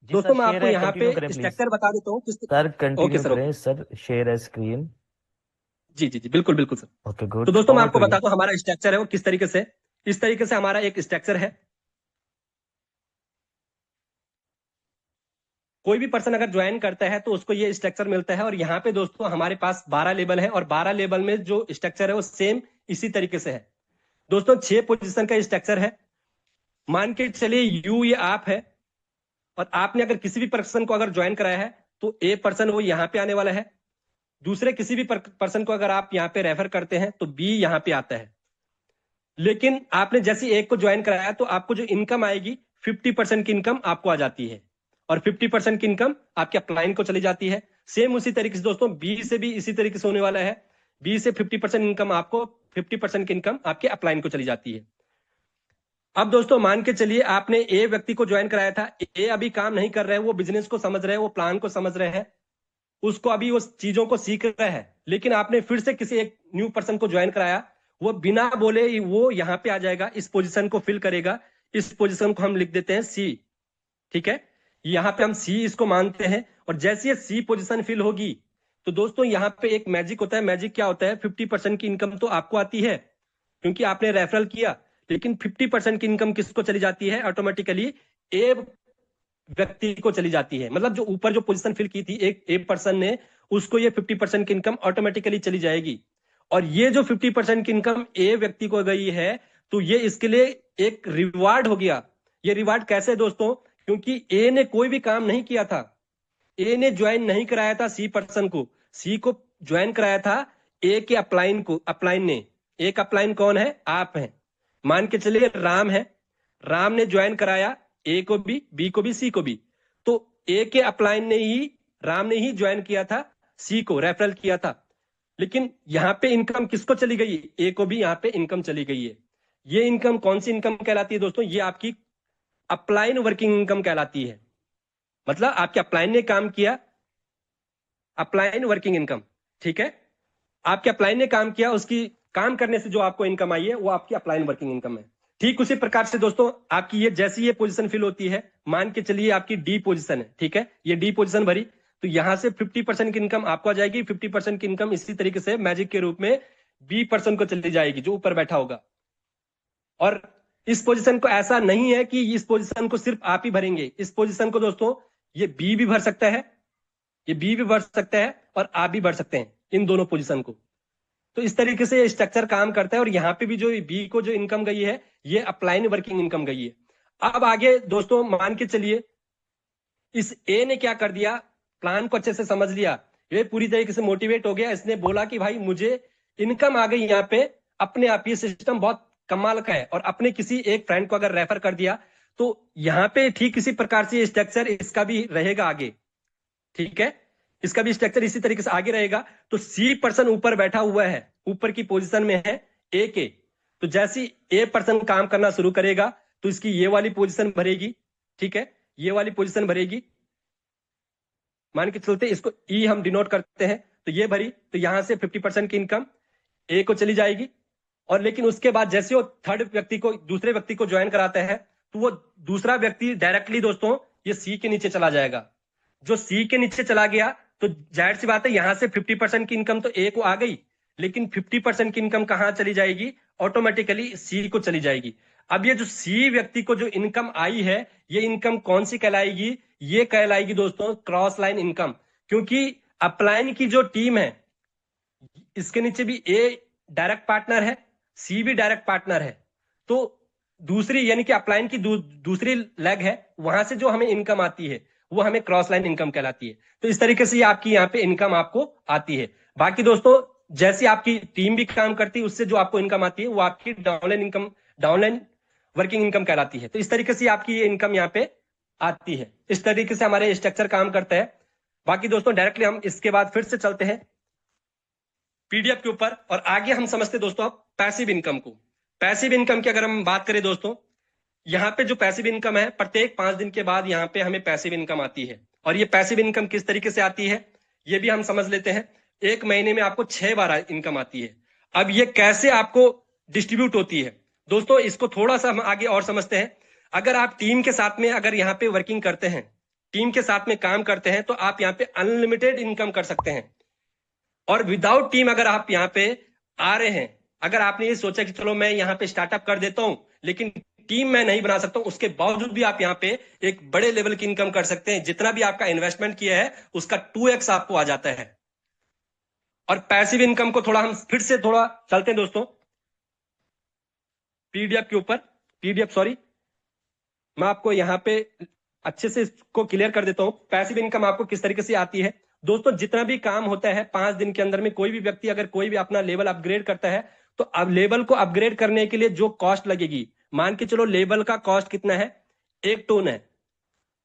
जी दोस्तों सर, मैं शेयर आपको है, यहाँ कंटिन्यू पे करें प्लीज। स्ट्रक्चर बता देता हूँ किस। Sir okay continue sir, okay. करें सर, शेयर है स्क्रीन। जी जी जी, बिल्कुल बिल्कुल सर। ओके तो गुड, दोस्तों मैं ओवर आपको टू यू। बताता हूँ हमारा स्ट्रक्चर है वो किस तरीके से। इस तरीके से हमारा एक स्ट्रक्चर है। कोई भी पर्सन अगर ज्वाइन करता है तो उसको ये स्ट्रक्चर मिलता है। और यहाँ पे दोस्तों हमारे पास 12 लेवल है और 12 लेवल में जो स्ट्रक्चर है वो सेम इसी तरीके से है। दोस्तों 6 पोजीशन का स्ट्रक्चर है। मान के चलिए यू ये आप है, और आपने अगर किसी भी पर्सन को अगर ज्वाइन कराया है तो ए पर्सन वो यहाँ पे आने वाला है। दूसरे किसी भी पर्सन को अगर आप यहाँ पे रेफर करते हैं तो बी यहाँ पे आता है। लेकिन आपने जैसे एक को ज्वाइन कराया तो आपको जो इनकम आएगी 50% की इनकम आपको आ जाती है, और 50% की इनकम आपके अपलाइन को चली जाती है। सेम उसी तरीके से दोस्तों बी से भी इसी तरीके से होने वाला है। बी से 50% इनकम आपको, 50% की इनकम आपके अपलाइन को चली जाती है। अब दोस्तों मान के चलिए आपने ए व्यक्ति को ज्वाइन कराया था, ए अभी काम नहीं कर रहे हैं, वो बिजनेस को समझ रहे हैं, वो प्लान को समझ रहे हैं, उसको अभी उस चीजों को सीख रहे हैं। लेकिन आपने फिर से किसी एक न्यू पर्सन को ज्वाइन कराया, वो बिना बोले वो यहाँ पे आ जाएगा, इस पोजीशन को फिल करेगा। इस पोजीशन को हम लिख देते हैं सी, ठीक है। यहाँ पे हम सी इसको मानते हैं। और जैसे ये सी पोजीशन फिल होगी तो दोस्तों यहाँ पे एक मैजिक होता है। मैजिक क्या होता है, 50% की इनकम तो आपको आती है क्योंकि आपने रेफरल किया, लेकिन 50% की इनकम किसको चली जाती है ऑटोमेटिकली, ए व्यक्ति को चली जाती है। मतलब जो ऊपर जो पोजीशन फिल की थी एक ए पर्सन ने, उसको ये 50% की इनकम ऑटोमेटिकली चली जाएगी। और ये जो 50% की इनकम ए व्यक्ति को गई है तो ये इसके लिए एक रिवार्ड हो गया। ये रिवार्ड कैसे दोस्तों, क्योंकि ए ने कोई भी काम नहीं किया था, ए ने ज्वाइन नहीं कराया था सी पर्सन को, सी को ज्वाइन कराया था ए के अपलाइन को, अपलाइन ने। एक अपलाइन कौन है, आप हैं। मान के चलिए राम है, राम ने ज्वाइन कराया ए को भी, बी को भी, सी को भी। तो ए के अपलाइन ने ही, राम ने ही ज्वाइन किया था सी को, रेफरल किया था। लेकिन यहां पे इनकम किसको चली गई, ए को भी यहां पे इनकम चली गई है। ये इनकम कौन सी इनकम कहलाती है दोस्तों, ये आपकी अपलाइन वर्किंग इनकम कहलाती है। मतलब आपके अपलाइन ने काम किया, अपलाइन वर्किंग इनकम, ठीक है। आपके अपलाइन ने काम किया, उसकी काम करने से जो आपको इनकम आई है वो आपकी अपलाइन वर्किंग इनकम है। ठीक उसी प्रकार से दोस्तों आपकी ये जैसी ये पोजीशन फिल होती है, मान के चलिए आपकी डी पोजीशन है, ठीक है, ये डी पोजीशन भरी, तो यहां से 50% की इनकम आपको आ जाएगी, 50% की इनकम इसी तरीके से मैजिक के रूप में बी पर्सन को चली जाएगी जो ऊपर बैठा होगा। और इस पोजीशन को ऐसा नहीं है कि इस पोजीशन को सिर्फ आप ही भरेंगे, इस पोजीशन को दोस्तों ये बी भी भर सकता है, ये बी भी भर सकता है और आप भी भर सकते हैं इन दोनों पोजीशन को। तो इस तरीके से स्ट्रक्चर काम करता है। और यहाँ पे भी जो बी को जो इनकम गई है ये अपलाइन वर्किंग इनकम गई है। अब आगे दोस्तों मान के चलिए इस ए ने क्या कर दिया, प्लान को अच्छे से समझ लिया, ये पूरी तरीके से मोटिवेट हो गया, इसने बोला कि भाई मुझे इनकम आ गई यहाँ पे अपने आप, ये सिस्टम बहुत कमाल का है, और अपने किसी एक फ्रेंड को अगर रेफर कर दिया तो यहाँ पे ठीक इसी प्रकार से स्ट्रक्चर इसका भी रहेगा आगे, ठीक है, इसका भी स्ट्रक्चर इसी तरीके से आगे रहेगा। तो सी पर्सन ऊपर बैठा हुआ है, ऊपर की पोजीशन में है ए के, तो जैसी ए पर्सन काम करना शुरू करेगा तो इसकी ये वाली पोजीशन भरेगी, ठीक है, ये वाली पोजीशन भरेगी, मान के चलते इसको ई हम डिनोट करते हैं, तो ये भरी, तो यहां से 50% की इनकम ए को चली जाएगी। और लेकिन उसके बाद जैसे वो थर्ड व्यक्ति को, दूसरे व्यक्ति को ज्वाइन कराता है, तो वो दूसरा व्यक्ति डायरेक्टली दोस्तों ये सी के नीचे चला जाएगा। जो सी के नीचे चला गया तो जाहिर सी बात है यहां से 50% की इनकम तो ए को आ गई, लेकिन 50% की इनकम कहां चली जाएगी, ऑटोमेटिकली सी को चली जाएगी। अब ये जो सी व्यक्ति को जो इनकम आई है, ये इनकम कौन सी कहलाएगी, ये कहलाएगी दोस्तों क्रॉस लाइन इनकम, क्योंकि अपलाइन की जो टीम है इसके नीचे भी ए डायरेक्ट पार्टनर है, सी भी डायरेक्ट पार्टनर है, तो दूसरी यानी कि अपलाइन की दूसरी लेग है, वहां से जो हमें इनकम आती है वो हमें क्रॉस लाइन इनकम कहलाती है। तो इस तरीके से आपकी यहाँ पे इनकम आपको आती है। बाकी दोस्तों जैसी आपकी टीम भी काम करती है उससे जो आपको इनकम आती है वो आपकी downline income, downline working income कहलाती है। तो इस तरीके से आपकी ये इनकम यहाँ पे आती है। इस तरीके से हमारे स्ट्रक्चर काम करता है। बाकी दोस्तों डायरेक्टली हम इसके बाद फिर से चलते हैं पीडीएफ के ऊपर और आगे हम समझते दोस्तों अब पैसिव इनकम को। पैसिव इनकम की अगर हम बात करें दोस्तों, यहाँ पे जो पैसिव इनकम है प्रत्येक 5 दिन के बाद यहाँ पे हमें पैसिव इनकम आती है। और ये पैसिव इनकम किस तरीके से आती है ये भी हम समझ लेते हैं। एक महीने में आपको 6 बार इनकम आती है। अब ये कैसे आपको डिस्ट्रीब्यूट होती है दोस्तों, इसको थोड़ा सा हम आगे और समझते हैं। अगर आप टीम के साथ में अगर यहाँ पे वर्किंग करते हैं, टीम के साथ में काम करते हैं, तो आप यहाँ पे अनलिमिटेड इनकम कर सकते हैं। और विदाउट टीम अगर आप यहाँ पे आ रहे हैं, अगर आपने ये सोचा कि चलो मैं यहाँ पे स्टार्टअप कर देता हूं लेकिन टीम मैं नहीं बना सकता हूं, उसके बावजूद भी आप यहाँ पे एक बड़े लेवल की इनकम कर सकते हैं। जितना भी आपका इन्वेस्टमेंट किया है उसका 2x आपको आ जाता है। और पैसिव इनकम को थोड़ा हम फिर से थोड़ा चलते हैं दोस्तों पीडीएफ के ऊपर। पीडीएफ सॉरी, मैं आपको यहाँ पे अच्छे से इसको क्लियर कर देता हूं। पैसिव इनकम आपको किस तरीके से आती है दोस्तों, जितना भी काम होता है 5 दिन के अंदर में, कोई भी व्यक्ति अगर कोई भी अपना लेवल अपग्रेड करता है तो अब लेवल को अपग्रेड करने के लिए जो कॉस्ट लगेगी, मान के चलो लेवल का कॉस्ट कितना है, 1 टोन है,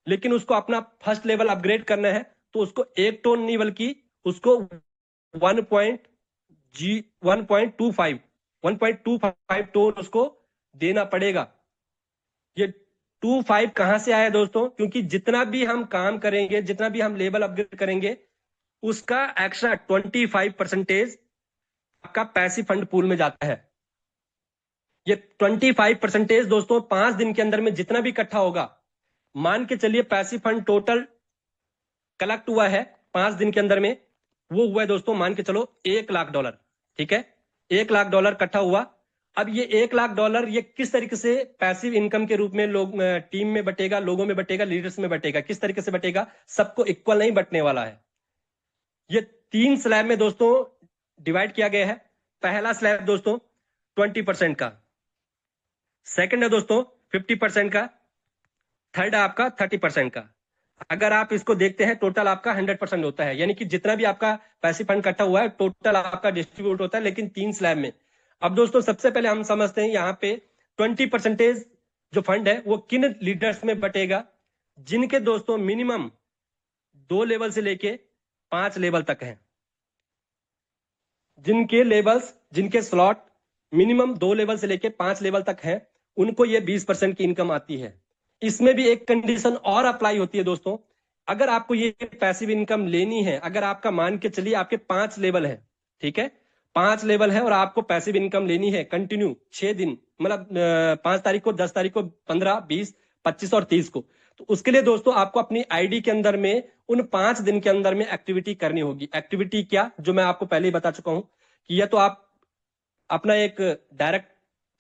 लेकिन उसको अपना फर्स्ट लेवल अपग्रेड करना है तो उसको 1 टोन नहीं बल्कि उसको 1.25 टोन उसको देना पड़ेगा। ये 25 कहां से आया दोस्तों, क्योंकि जितना भी हम काम करेंगे, जितना भी हम लेवल अपग्रेड करेंगे, उसका एक्स्ट्रा 25% आपका पैसिव फंड पूल में जाता है। ये 25% दोस्तों 5 दिन के अंदर में जितना भी इकट्ठा होगा, मान के चलिए पैसिव फंड टोटल कलेक्ट हुआ है 5 दिन के अंदर में, वो हुआ है दोस्तों मान के चलो $1,00,000, ठीक है, $1,00,000 इकट्ठा हुआ। अब ये $1,00,000 ये किस तरीके से पैसिव इनकम के रूप में लोग टीम में बटेगा, लोगों में बटेगा, लीडर्स में बटेगा, किस तरीके से बटेगा, सबको इक्वल नहीं बटने वाला है। ये 3 स्लैब में दोस्तों डिवाइड किया गया है। पहला स्लैब दोस्तों 20% का, सेकंड है दोस्तों 50% का, थर्ड है आपका 30% का। अगर आप इसको देखते हैं टोटल आपका 100% होता है, यानी कि जितना भी आपका पैसिव फंड इकट्ठा हुआ है टोटल आपका डिस्ट्रीब्यूट होता है, लेकिन 3 स्लैब में। अब दोस्तों सबसे पहले हम समझते हैं यहाँ पे 20% जो फंड है वो किन लीडर्स में बटेगा, जिनके दोस्तों मिनिमम 2 लेवल से लेके 5 लेवल तक हैं, जिनके लेवल्स, जिनके स्लॉट मिनिमम 2 लेवल से लेके 5 लेवल तक हैं, उनको ये 20% की इनकम आती है। इसमें भी एक कंडीशन और अप्लाई होती है दोस्तों, अगर आपको ये पैसिव इनकम लेनी है, अगर आपका मान के चलिए आपके 5 लेवल है, ठीक है, 5 लेवल है और आपको पैसिव इनकम लेनी है कंटिन्यू 6 दिन, मतलब 5 तारीख को, 10 तारीख को, 15, 20, 25 और 30 को। तो उसके लिए दोस्तों आपको अपनी आईडी के अंदर में उन 5 दिन के अंदर में एक्टिविटी करनी होगी। एक्टिविटी क्या, जो मैं आपको पहले ही बता चुका हूं कि या तो आप अपना एक डायरेक्ट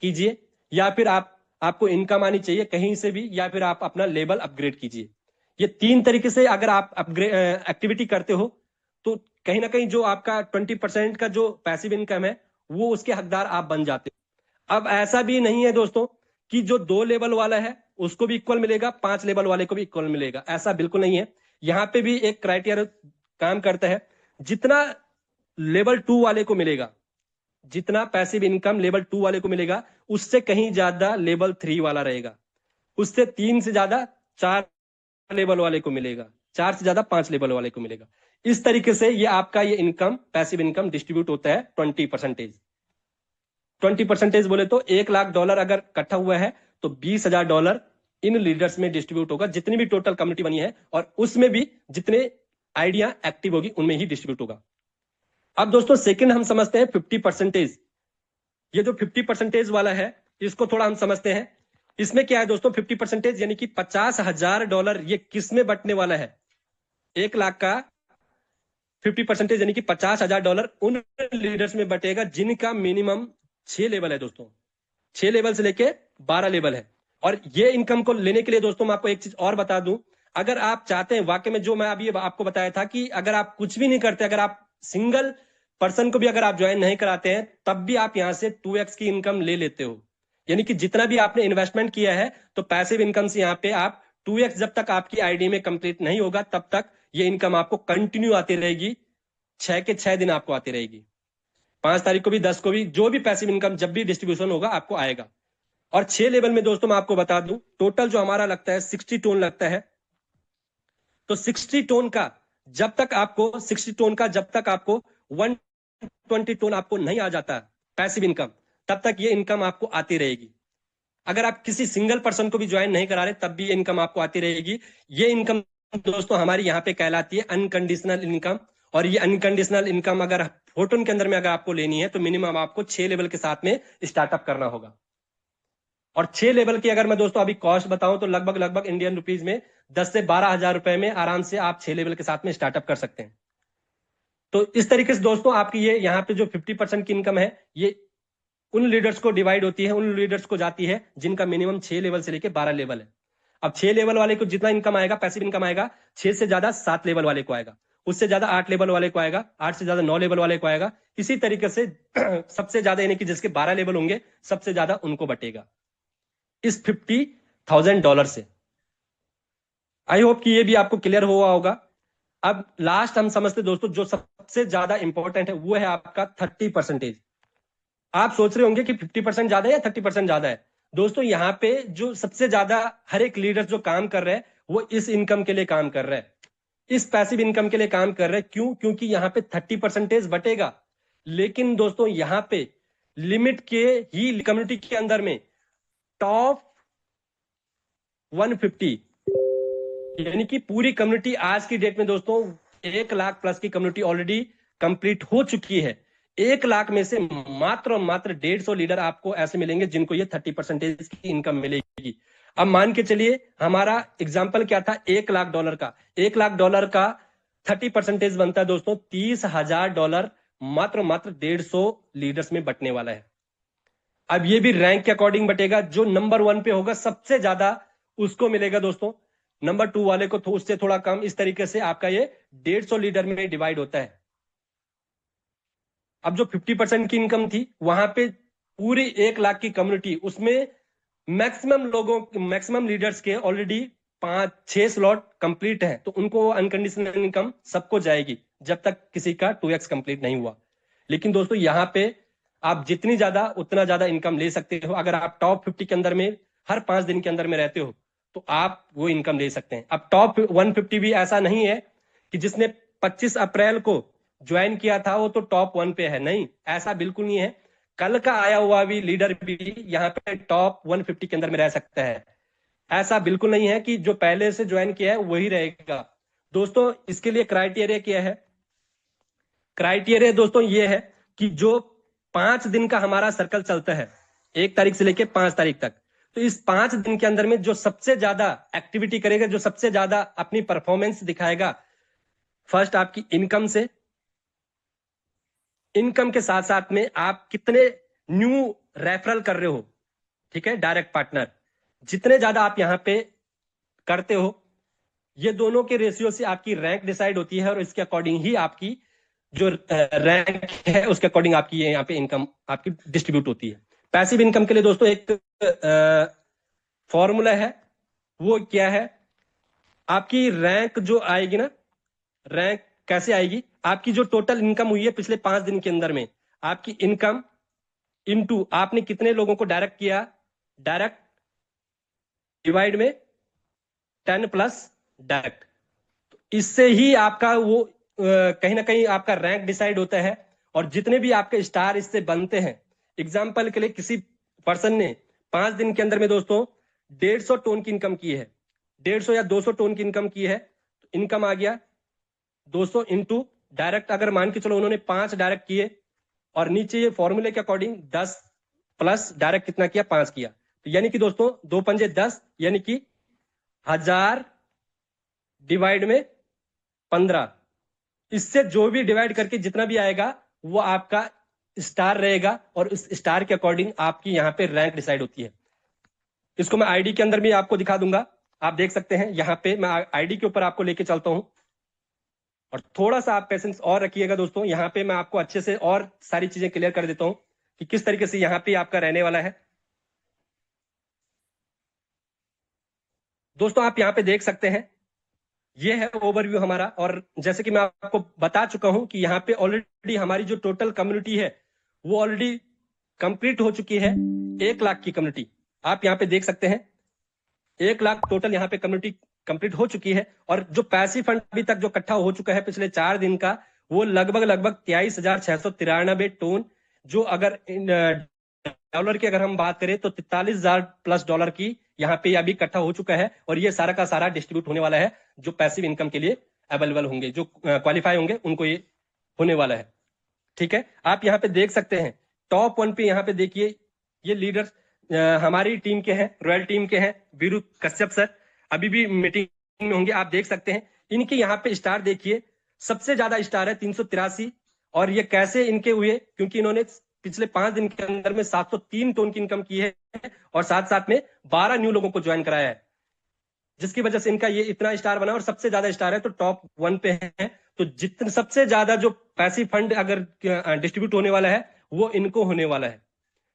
कीजिए, या फिर आपको इनकम आनी चाहिए कहीं से भी, या फिर आप अपना लेवल अपग्रेड कीजिए। ये 3 तरीके से अगर आप अपग्रेड एक्टिविटी करते हो तो कहीं ना कहीं जो आपका 20% का जो पैसिव इनकम है वो उसके हकदार आप बन जाते हो। अब ऐसा भी नहीं है दोस्तों कि जो 2 लेवल वाला है उसको भी इक्वल मिलेगा, 5 लेवल वाले को भी इक्वल मिलेगा, ऐसा बिल्कुल नहीं है। यहां पे भी एक क्राइटेरिया काम करता है। जितना लेवल 2 वाले को मिलेगा, जितना पैसिव इनकम लेवल 2 वाले को मिलेगा, उससे कहीं ज्यादा लेवल 3 वाला रहेगा, उससे 3 से ज्यादा 4 लेवल वाले को मिलेगा, 4 से ज्यादा 5 लेवल वाले को मिलेगा। इस तरीके से ये आपका ये इनकम, पैसिव इनकम डिस्ट्रीब्यूट होता है 20%। 20% बोले तो $1,00,000 अगर इकट्ठा हुआ है तो $20,000 इन लीडर्स में डिस्ट्रीब्यूट होगा, जितनी भी टोटल कम्युनिटी बनी है, और उसमें भी जितने आइडिया एक्टिव होगी उनमें ही डिस्ट्रीब्यूट होगा। अब दोस्तों सेकंड हम समझते हैं 50%। ये जो 50% वाला है इसको थोड़ा हम समझते हैं। इसमें क्या है दोस्तों, 50% यानी कि $50,000 ये किस में बटने वाला है। 1,00,000 का 50% यानी कि $50,000 उन लीडर्स में बटेगा जिनका मिनिमम 6 लेवल है दोस्तों, 6 लेवल से लेके 12 लेवल है। और ये इनकम को लेने के लिए दोस्तों मैं आपको एक चीज और बता दूं, अगर आप चाहते हैं वाकई में, जो मैं अभी आपको बताया था कि अगर आप कुछ भी नहीं करते, अगर आप सिंगल पर्सन को भी अगर आप ज्वाइन नहीं कराते हैं, तब भी आप यहां से 2x की इनकम ले लेते हो। यानी कि जितना भी आपने इन्वेस्टमेंट किया है, तो पैसिव इनकम से यहां पे आप 2x, जब तक आपकी आईडी में कंप्लीट नहीं होगा तब तक ये इनकम आपको कंटिन्यू आती रहेगी, 6 के 6 दिन आपको आती रहेगी। 5 तारीख को भी, 10 को भी, जो भी पैसिव इनकम जब भी डिस्ट्रीब्यूशन होगा आपको आएगा। और 6 लेवल में दोस्तों मैं आपको बता दूं, टोटल जो हमारा लगता है 60 टोन लगता है। तो 60 टोन का जब तक आपको 120 टोन आपको नहीं आ जाता पैसिव इनकम, तब तक ये इनकम आपको आती रहेगी। अगर आप किसी सिंगल पर्सन को भी ज्वाइन नहीं करा रहे तब भी ये इनकम आपको आती रहेगी। ये इनकम दोस्तों हमारी यहाँ पे कहलाती है अनकंडीशनल इनकम। और ये अनकंडीशनल इनकम अगर फोटोन के अंदर में अगर आपको लेनी है तो मिनिमम आपको 6 लेवल के साथ में स्टार्टअप करना होगा। और 6 लेवल की अगर मैं दोस्तों अभी कॉस्ट बताऊं तो लगभग इंडियन रुपीज में 10 से 12,000 रुपए में आराम से आप 6 लेवल के साथ में स्टार्टअप कर सकते हैं। तो इस तरीके से दोस्तों आपकी ये यहाँ पे जो 50% की इनकम है, ये उन लीडर्स को डिवाइड होती है, उन लीडर्स को जाती है जिनका मिनिमम 6 लेवल से लेके 12 लेवल है। अब 6 लेवल वाले को जितना इनकम आएगा, पैसिव इनकम आएगा, 6 से ज्यादा 7 लेवल वाले को आएगा, उससे ज्यादा 8 लेवल वाले को आएगा, 8 से ज्यादा 9 लेवल वाले को आएगा। इसी तरीके से सबसे ज्यादा यानी कि जिसके 12 लेवल होंगे सबसे ज्यादा उनको बटेगा इस $50,000 से। आई होप कि ये भी आपको क्लियर हुआ होगा। अब लास्ट हम समझते दोस्तों, जो सबसे ज्यादा इंपॉर्टेंट है वो है आपका 30%। आप सोच रहे होंगे कि 50% ज्यादा है या 30% ज्यादा है। दोस्तों यहाँ पे जो सबसे ज्यादा हर एक लीडर जो काम कर रहे हैं वो इस इनकम के लिए काम कर रहे हैं, इस पैसिव इनकम के लिए काम कर रहे हैं। क्यों? क्योंकि यहाँ पे 30% बटेगा। लेकिन दोस्तों यहाँ पे लिमिट के ही कम्युनिटी के अंदर में टॉप 150 यानी कि पूरी कम्युनिटी आज की डेट में दोस्तों 1,00,000 प्लस की कम्युनिटी ऑलरेडी कंप्लीट हो चुकी है। 1,00,000 में से मात्र 150 लीडर आपको ऐसे मिलेंगे जिनको ये 30% की इनकम मिलेगी। अब मान के चलिए हमारा एग्जाम्पल क्या था, $1,00,000 का। $1,00,000 का 30% बनता है दोस्तों $30,000, मात्र 150 लीडर्स में बटने वाला है। अब ये भी रैंक के अकॉर्डिंग बटेगा, जो नंबर 1 पे होगा सबसे ज्यादा उसको मिलेगा दोस्तों, नंबर 2 वाले को उससे थोड़ा कम। इस तरीके से आपका ये 150 लीडर में डिवाइड होता है। अब जो 50% की इनकम थी वहां पे पूरी 1,00,000 की कम्युनिटी, उसमें मैक्सिमम लीडर्स के ऑलरेडी 5-6 स्लॉट कंप्लीट है, तो उनको अनकंडीशनल इनकम सबको जाएगी जब तक किसी का 2x कंप्लीट नहीं हुआ। लेकिन दोस्तों यहाँ पे आप जितनी ज्यादा उतना ज्यादा इनकम ले सकते हो। अगर आप टॉप 50 के अंदर में हर 5 दिन के अंदर में रहते हो तो आप वो इनकम ले सकते हैं। अब टॉप 150 भी ऐसा नहीं है कि जिसने 25 अप्रैल को ज्वाइन किया था वो तो टॉप 1 पे है, नहीं, ऐसा बिल्कुल नहीं है। कल का आया हुआ भी लीडर भी यहाँ पे टॉप 150 के अंदर में रह सकता है। ऐसा बिल्कुल नहीं है कि जो पहले से ज्वाइन किया है वही रहेगा। दोस्तों इसके लिए क्राइटेरिया क्या है? क्राइटेरिया दोस्तों ये है कि जो 5 दिन का हमारा सर्कल चलता है, 1 तारीख से लेके 5 तारीख तक, तो इस 5 दिन के अंदर में जो सबसे ज्यादा एक्टिविटी करेगा, जो सबसे ज्यादा अपनी परफॉर्मेंस दिखाएगा, फर्स्ट आपकी इनकम से, इनकम के साथ साथ में आप कितने न्यू रेफरल कर रहे हो, ठीक है, डायरेक्ट पार्टनर जितने ज्यादा आप यहां पे करते हो, ये दोनों के रेशियो से आपकी रैंक डिसाइड होती है और इसके अकॉर्डिंग ही आपकी जो रैंक है उसके अकॉर्डिंग आपकी यहाँ पे इनकम आपकी डिस्ट्रीब्यूट होती है। पैसिव इनकम के लिए दोस्तों एक फॉर्मूला है, वो क्या है, आपकी रैंक जो आएगी ना, रैंक कैसे आएगी, आपकी जो टोटल इनकम हुई है पिछले 5 दिन के अंदर में, आपकी इनकम इनटू आपने कितने लोगों को डायरेक्ट किया, डायरेक्ट डिवाइड में 10 प्लस डायरेक्ट, तो इससे ही आपका वो कहीं ना कहीं आपका रैंक डिसाइड होता है। और जितने भी आपके स्टार इससे बनते हैं, एग्जाम्पल के लिए किसी पर्सन ने 5 दिन के अंदर में दोस्तों 150 टोन की इनकम की है, 150 या 200 टोन की इनकम की है, तो इनकम आ गया 200 इंटू डायरेक्ट, अगर मान के चलो उन्होंने 5 डायरेक्ट किए और नीचे ये फॉर्मूले के अकॉर्डिंग 10 प्लस डायरेक्ट कितना किया, 5 किया, तो यानी कि दोस्तों 2 पंजे 10, यानी कि 1000 डिवाइड में 15, इससे जो भी डिवाइड करके जितना भी आएगा वो आपका स्टार रहेगा और इस स्टार के अकॉर्डिंग आपकी यहां पे रैंक डिसाइड होती है। इसको मैं आईडी के अंदर भी आपको दिखा दूंगा, आप देख सकते हैं, यहां पे मैं आईडी के ऊपर आपको लेके चलता हूं और थोड़ा सा आप पेशेंस और रखिएगा दोस्तों, यहां पे मैं आपको अच्छे से और सारी चीजें क्लियर कर देता हूं कि किस तरीके से यहां पे आपका रहने वाला है। दोस्तों आप यहां पे देख सकते हैं, ये है ओवरव्यू हमारा, और जैसे कि मैं आपको बता चुका हूं कि यहाँ पे ऑलरेडी हमारी जो टोटल कम्युनिटी है वो ऑलरेडी कंप्लीट हो चुकी है, 1 लाख की कम्युनिटी आप यहाँ पे देख सकते हैं, 1 लाख टोटल यहाँ पे कम्युनिटी कंप्लीट हो चुकी है। और जो पैसिव फंड अभी तक जो इकट्ठा हो चुका है पिछले 4 दिन का, वो लगभग 23,693 टोन, जो अगर डॉलर की अगर हम बात करें तो 43,000 प्लस डॉलर की यहाँ पे अभी इकट्ठा हो चुका है, और ये सारा का सारा डिस्ट्रीब्यूट होने वाला है जो पैसिव इनकम के लिए अवेलेबल होंगे, जो क्वालिफाई होंगे उनको ये होने वाला है। ठीक है, आप यहाँ पे देख सकते हैं टॉप 1 पे, यहाँ पे देखिए ये लीडर्स हमारी टीम के हैं, रॉयल टीम के हैं, वीरू कश्यप सर अभी भी मीटिंग में होंगे, आप देख सकते हैं। इनके यहाँ पे स्टार देखिए, सबसे ज्यादा स्टार है 383, और ये कैसे इनके हुए, क्योंकि इन्होंने पिछले 5 दिन के अंदर में 703 टोन की इनकम की है और साथ साथ में 12 न्यू लोगों को ज्वाइन कराया है, जिसकी वजह से इनका ये इतना स्टार बना और सबसे ज्यादा स्टार है, तो टॉप 1 पे है। तो जितने सबसे ज्यादा जो पैसिव फंड अगर डिस्ट्रीब्यूट होने वाला है वो इनको होने वाला है।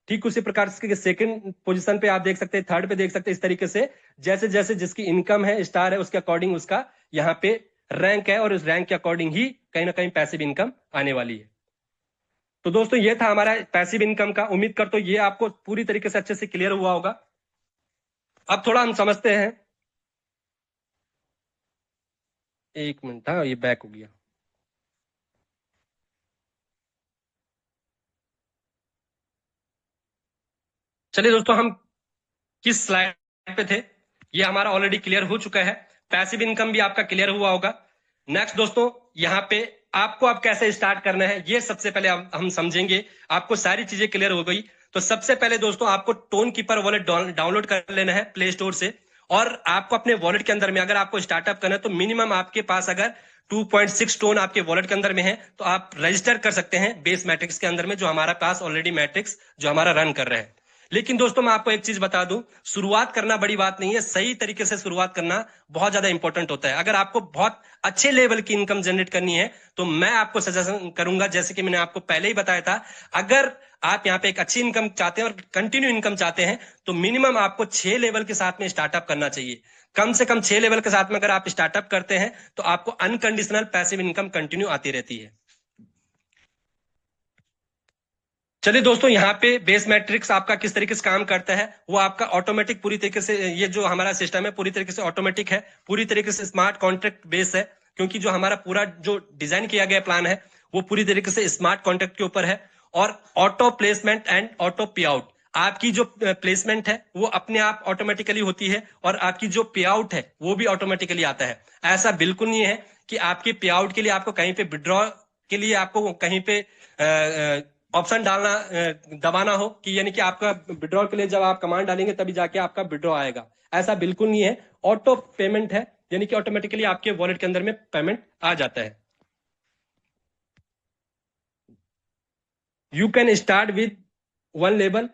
ठीक उसी प्रकार से सेकंड पोजीशन पे आप देख सकते हैं, थर्ड पे देख सकते हैं, इस तरीके से जैसे जैसे जिसकी इनकम है, स्टार है, उसके अकॉर्डिंग उसका यहाँ पे रैंक है, और उस रैंक के अकॉर्डिंग ही कहीं ना कहीं पैसिव इनकम आने वाली है। तो दोस्तों ये था हमारा पैसिव इनकम का, उम्मीद करता हूं ये आपको पूरी तरीके से अच्छे से क्लियर हुआ होगा। अब थोड़ा हम समझते हैं, एक मिनट था, ये बैक हो गया। चलिए दोस्तों, हम किस स्लाइड पे थे, ये हमारा ऑलरेडी क्लियर हो चुका है, पैसिव इनकम भी आपका क्लियर हुआ होगा। नेक्स्ट दोस्तों, यहाँ पे आपको अब कैसे स्टार्ट करना है ये सबसे पहले हम समझेंगे। आपको सारी चीजें क्लियर हो गई तो सबसे पहले दोस्तों आपको टोन कीपर वॉलेट डाउनलोड कर लेना है प्ले स्टोर से, और आपको अपने वॉलेट के अंदर में अगर आपको स्टार्टअप करना है तो मिनिमम आपके पास अगर 2.6 टोन आपके वॉलेट के अंदर में है तो आप रजिस्टर कर सकते हैं बेस मैट्रिक्स के अंदर में, जो हमारा पास ऑलरेडी मैट्रिक्स जो हमारा रन कर रहा है। लेकिन दोस्तों मैं आपको एक चीज बता दूं, शुरुआत करना बड़ी बात नहीं है, सही तरीके से शुरुआत करना बहुत ज्यादा इंपॉर्टेंट होता है। अगर आपको बहुत अच्छे लेवल की इनकम जनरेट करनी है तो मैं आपको सजेशन करूंगा, जैसे कि मैंने आपको पहले ही बताया था, अगर आप यहाँ पे एक अच्छी इनकम चाहते हैं और कंटिन्यू इनकम चाहते हैं तो मिनिमम आपको 6 लेवल के साथ में स्टार्टअप करना चाहिए। कम से कम 6 लेवल के साथ में अगर आप स्टार्टअप करते हैं तो आपको अनकंडीशनल पैसिव इनकम कंटिन्यू आती रहती है। चलिए दोस्तों, यहाँ पे बेस मैट्रिक्स आपका किस तरीके से काम करता है, वो आपका ऑटोमेटिक पूरी तरीके से, ये जो हमारा सिस्टम है पूरी तरीके से ऑटोमेटिक है, पूरी तरीके से स्मार्ट कॉन्ट्रैक्ट बेस है, क्योंकि जो हमारा पूरा जो डिजाइन किया गया प्लान है वो पूरी तरीके से स्मार्ट कॉन्ट्रैक्ट के ऊपर है। और ऑटो प्लेसमेंट एंड ऑटो पे आउट, आपकी जो प्लेसमेंट है वो अपने आप ऑटोमेटिकली होती है और आपकी जो पे आउट है वो भी ऑटोमेटिकली आता है। ऐसा बिल्कुल नहीं है कि आपकी पे आउट के लिए आपको कहीं पे विड्रॉ के लिए आपको कहीं पे ऑप्शन डालना दबाना हो कि यानी कि आपका विड्रॉल के लिए जब आप कमांड डालेंगे तभी जाके आपका विड्रॉ आएगा, ऐसा बिल्कुल नहीं है। ऑटो पेमेंट है, यानी कि ऑटोमेटिकली आपके वॉलेट के अंदर में पेमेंट आ जाता है। You can start with 1 level.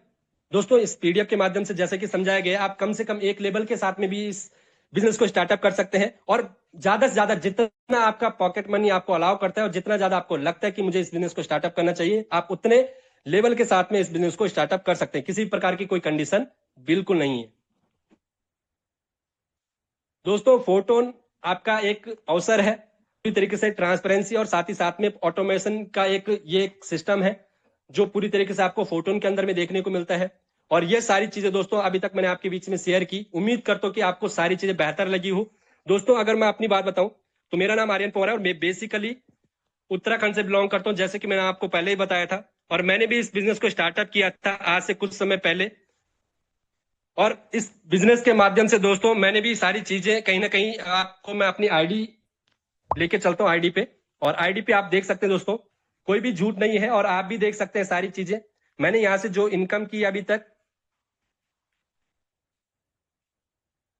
दोस्तों इस पीडीएफ के माध्यम से जैसे कि समझाया गया, आप कम से कम 1 लेवल के साथ में भी इस बिजनेस को स्टार्टअप कर सकते हैं, और ज्यादा से ज्यादा जितना आपका पॉकेट मनी आपको अलाउ करता है और जितना ज्यादा आपको लगता है कि मुझे इस बिजनेस को स्टार्टअप करना चाहिए, आप उतने लेवल के साथ में इस बिजनेस को स्टार्टअप कर सकते हैं। किसी प्रकार की कोई कंडीशन बिल्कुल नहीं है। दोस्तों फोटोन आपका एक अवसर है, पूरी तरीके से ट्रांसपेरेंसी और साथ ही साथ में ऑटोमेशन का ये एक सिस्टम है जो पूरी तरीके से आपको फोटोन के अंदर में देखने को मिलता है। और ये सारी चीजें दोस्तों अभी तक मैंने आपके बीच में शेयर की, उम्मीद करता हूं कि आपको सारी चीजें बेहतर लगी हो। दोस्तों अगर मैं अपनी बात बताऊं तो मेरा नाम आर्यन पवार है और मैं बेसिकली उत्तराखंड से बिलोंग करता हूं, जैसे कि मैंने आपको पहले ही बताया था। और मैंने भी इस बिजनेस को स्टार्टअप किया था आज से कुछ समय पहले, और इस बिजनेस के माध्यम से दोस्तों मैंने भी सारी चीजें कहीं ना कहीं आपको मैं अपनी आईडी लेके चलता हूं, आईडी पे, और आईडी पे आप देख सकते हैं दोस्तों कोई भी झूठ नहीं है, और आप भी देख सकते हैं सारी चीजें। मैंने यहां से जो इनकम की अभी तक